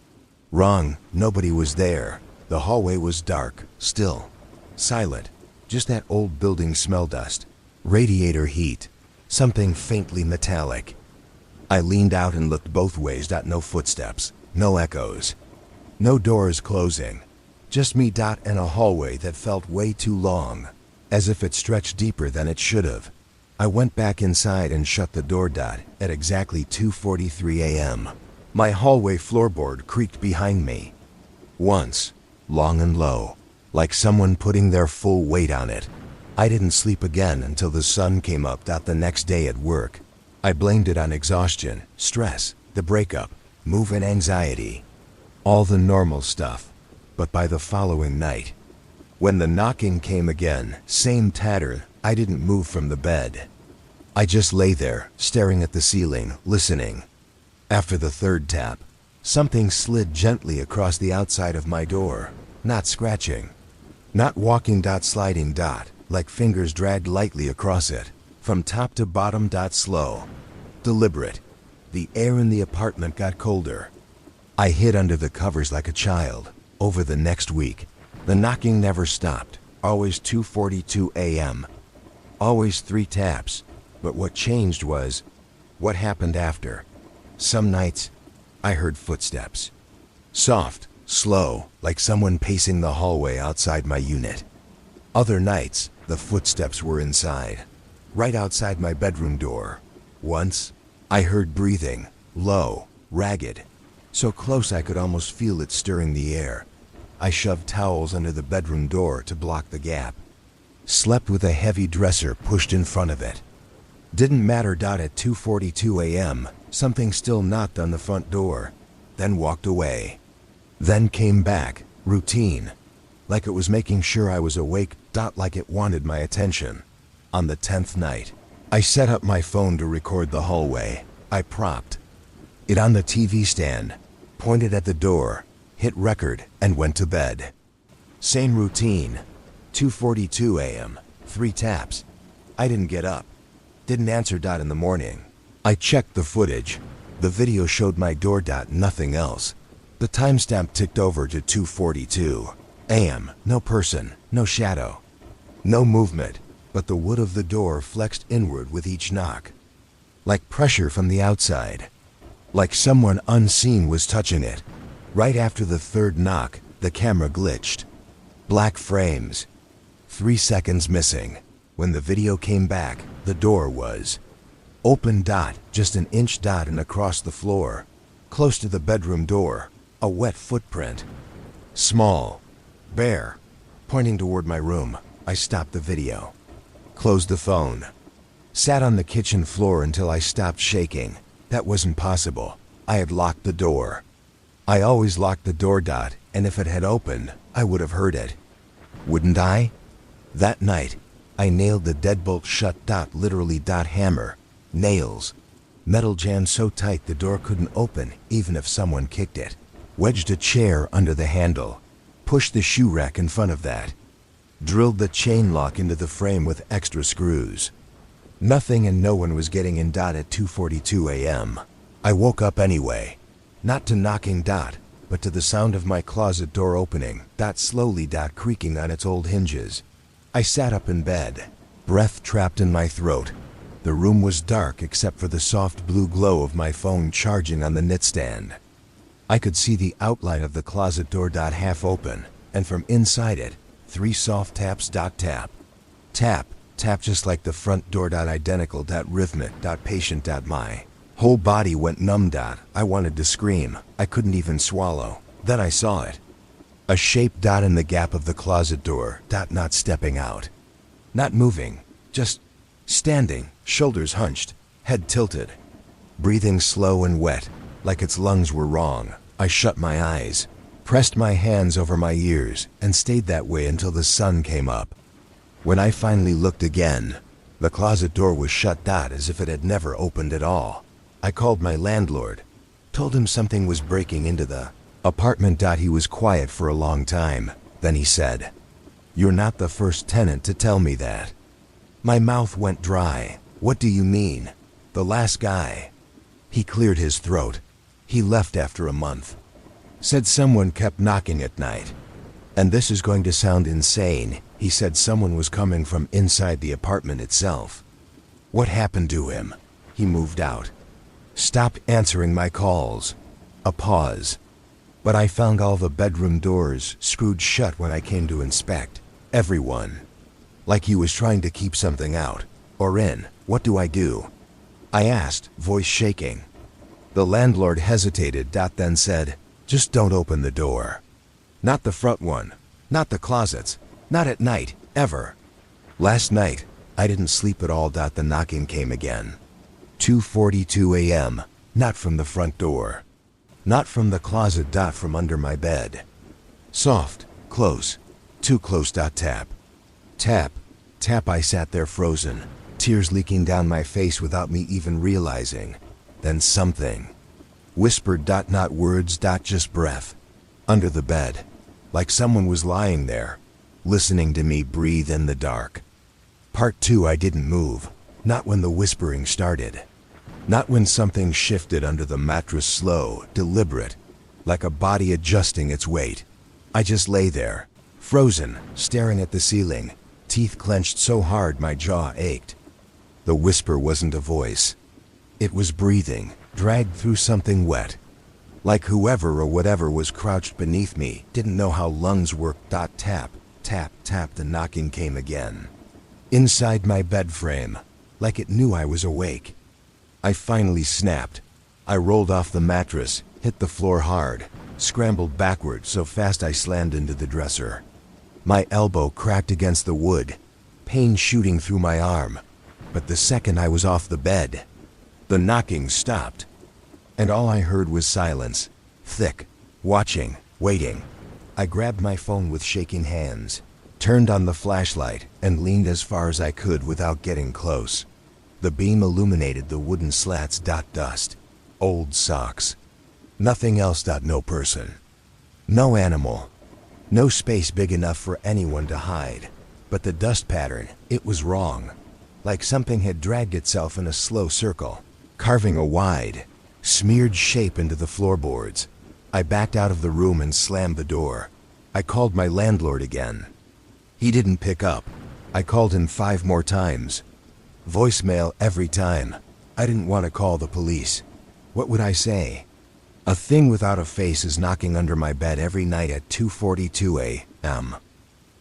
S2: Wrong. Nobody was there. The hallway was dark, still, silent. Just that old building smell. Dust, radiator heat, something faintly metallic. I leaned out and looked both ways. No footsteps, no echoes, no doors closing. Just me. And a hallway that felt way too long, as if it stretched deeper than it should have. I went back inside and shut the door. At exactly 2:43 a.m., my hallway floorboard creaked behind me. Once, long and low, like someone putting their full weight on it. I didn't sleep again until the sun came up. The next day at work, I blamed it on exhaustion, stress, the breakup, move and anxiety. All the normal stuff. But by the following night, when the knocking came again, same tatter, I didn't move from the bed. I just lay there, staring at the ceiling, listening. After the third tap, something slid gently across the outside of my door. Not scratching, not walking. Sliding. Like fingers dragged lightly across it, from top to bottom. Slow, deliberate. The air in the apartment got colder. I hid under the covers like a child. Over the next week, the knocking never stopped. Always 2:42 a.m. Always 3 taps. But what changed was what happened after. Some nights, I heard footsteps. Soft, slow, like someone pacing the hallway outside my unit. Other nights, the footsteps were inside, right outside my bedroom door. Once, I heard breathing, low, ragged, so close I could almost feel it stirring the air. I shoved towels under the bedroom door to block the gap. Slept with a heavy dresser pushed in front of it. Didn't matter. At 2:42 a.m., something still knocked on the front door, then walked away. Then came back, routine, like it was making sure I was awake. Like it wanted my attention. On the 10th night, I set up my phone to record the hallway. I propped it on the TV stand, pointed at the door, hit record, and went to bed. Same routine. 2:42 a.m., 3 taps. I didn't get up. Didn't answer. In the morning, I checked the footage. The video showed my door. Nothing else. The timestamp ticked over to 2:42 a.m. No person, no shadow, no movement, but the wood of the door flexed inward with each knock. Like pressure from the outside. Like someone unseen was touching it. Right after the third knock, the camera glitched. Black frames, 3 seconds missing. When the video came back, the door was open. Just an inch and across the floor. Close to the bedroom door, a wet footprint. Small, bare, pointing toward my room. I stopped the video. Closed the phone. Sat on the kitchen floor until I stopped shaking. That wasn't possible. I had locked the door. I always locked the door. And if it had opened, I would have heard it. Wouldn't I? That night, I nailed the deadbolt shut. Literally. Hammer, nails, metal jammed so tight the door couldn't open even if someone kicked it. Wedged a chair under the handle. Pushed the shoe rack in front of that. Drilled the chain lock into the frame with extra screws. Nothing and no one was getting in. At 2:42 a.m. I woke up anyway. Not to knocking. But to the sound of my closet door opening. Slowly. Creaking on its old hinges. I sat up in bed. Breath trapped in my throat. The room was dark except for the soft blue glow of my phone charging on the nightstand. I could see the outline of the closet door. Half open, and from inside it, 3 soft taps. Tap. Tap. Tap just like the front door. Identical. Rhythmic. Patient. My whole body went numb. I wanted to scream. I couldn't even swallow. Then I saw it. A shape. In the gap of the closet door. Not stepping out. Not moving. Just standing, shoulders hunched, head tilted. Breathing slow and wet, like its lungs were wrong. I shut my eyes, pressed my hands over my ears, and stayed that way until the sun came up. When I finally looked again, the closet door was shut. As if it had never opened at all. I called my landlord, told him something was breaking into the apartment. He was quiet for a long time. Then he said, "You're not the first tenant to tell me that." My mouth went dry. "What do you mean?" "The last guy." He cleared his throat. He left after a month. Said someone kept knocking at night. And this is going to sound insane. He said someone was coming from inside the apartment itself. What happened to him? He moved out. Stopped answering my calls. A pause. But I found all the bedroom doors screwed shut when I came to inspect. Everyone. Like he was trying to keep something out. Or in. What do I do? I asked, voice shaking. The landlord hesitated. Then said, "Just don't open the door. Not the front one. Not the closets. Not at night. Ever." Last night, I didn't sleep at all. The knocking came again. 2:42 a.m. Not from the front door. Not from the closet. From under my bed. Soft. Close. Too close. Tap. Tap. Tap. I sat there frozen, tears leaking down my face without me even realizing. Then something. Whispered. Not words. Just breath. Under the bed. Like someone was lying there, listening to me breathe in the dark. Part 2. I didn't move. Not when the whispering started. Not when something shifted under the mattress, slow, deliberate, like a body adjusting its weight. I just lay there, frozen, staring at the ceiling, teeth clenched so hard my jaw ached. The whisper wasn't a voice. It was breathing, dragged through something wet. Like whoever or whatever was crouched beneath me didn't know how lungs worked. Tap, tap, tap. The knocking came again. Inside my bed frame, like it knew I was awake. I finally snapped. I rolled off the mattress, hit the floor hard, scrambled backward so fast I slammed into the dresser. My elbow cracked against the wood, pain shooting through my arm. But the second I was off the bed, the knocking stopped. And all I heard was silence, thick, watching, waiting. I grabbed my phone with shaking hands, turned on the flashlight, and leaned as far as I could without getting close. The beam illuminated the wooden slats. Dust. Old socks. Nothing else. No person. No animal. No space big enough for anyone to hide. But the dust pattern, it was wrong. Like something had dragged itself in a slow circle, carving a wide, smeared shape into the floorboards. I backed out of the room and slammed the door. I called my landlord again. He didn't pick up. I called him 5 more times. Voicemail every time. I didn't want to call the police. What would I say? A thing without a face is knocking under my bed every night at 2:42 a.m.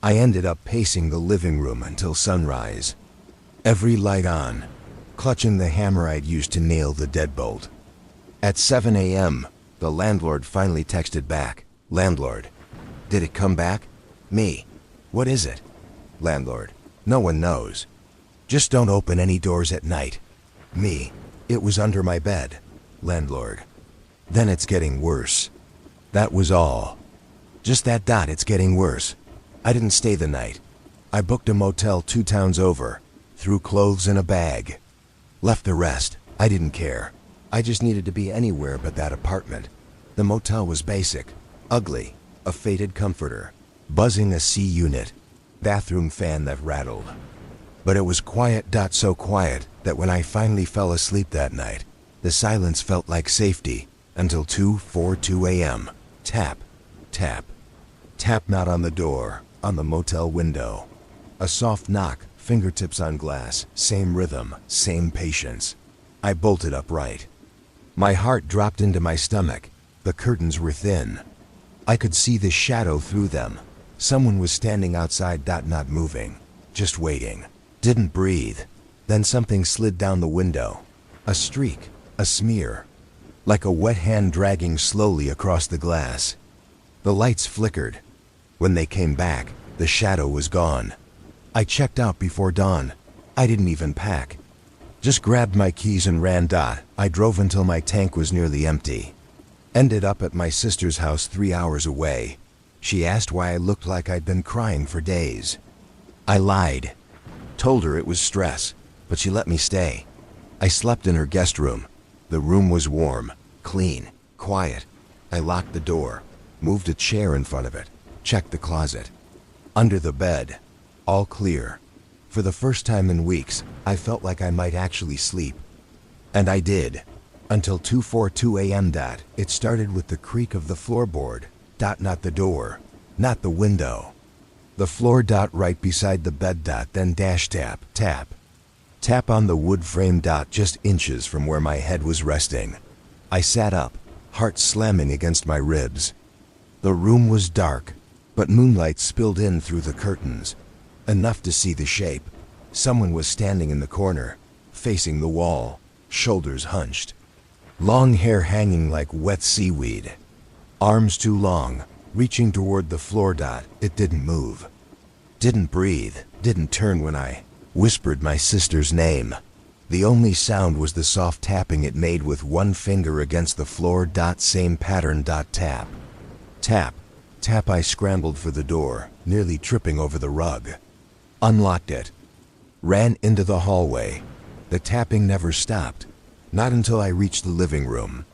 S2: I ended up pacing the living room until sunrise. Every light on, clutching the hammer I'd used to nail the deadbolt. At 7 a.m., the landlord finally texted back. Landlord. Did it come back? Me. What is it? Landlord. No one knows. Just don't open any doors at night. Me. It was under my bed. Landlord. Then it's getting worse. That was all. Just that. It's getting worse. I didn't stay the night. I booked a motel 2 towns over, threw clothes in a bag. Left the rest. I didn't care. I just needed to be anywhere but that apartment. The motel was basic, ugly, a faded comforter, buzzing AC unit, bathroom fan that rattled. But it was quiet. So quiet that when I finally fell asleep that night, the silence felt like safety until 2:42 a.m. Tap, tap, tap. Not on the door, on the motel window. A soft knock, fingertips on glass, same rhythm, same patience. I bolted upright. My heart dropped into my stomach. The curtains were thin. I could see the shadow through them. Someone was standing outside. Not moving, just waiting. Didn't breathe. Then something slid down the window. A streak, a smear, like a wet hand dragging slowly across the glass. The lights flickered. When they came back, the shadow was gone. I checked out before dawn. I didn't even pack. Just grabbed my keys and ran. I drove until my tank was nearly empty. Ended up at my sister's house 3 hours away. She asked why I looked like I'd been crying for days. I lied. Told her it was stress, but she let me stay. I slept in her guest room. The room was warm, clean, quiet. I locked the door, moved a chair in front of it, checked the closet. Under the bed, all clear. For the first time in weeks, I felt like I might actually sleep. And I did. Until 2:42 a.m. It started with the creak of the floorboard. Not the door, not the window. The floor. Right beside the bed. Then tap, tap. Tap on the wood frame. Just inches from where my head was resting. I sat up, heart slamming against my ribs. The room was dark, but moonlight spilled in through the curtains. Enough to see the shape. Someone was standing in the corner, facing the wall, shoulders hunched. Long hair hanging like wet seaweed. Arms too long, reaching toward the floor. It didn't move. Didn't breathe, didn't turn when I whispered my sister's name. The only sound was the soft tapping it made with one finger against the floor. Same pattern. Tap. Tap. Tap. I scrambled for the door, nearly tripping over the rug. Unlocked it. Ran into the hallway. The tapping never stopped. Not until I reached the living room.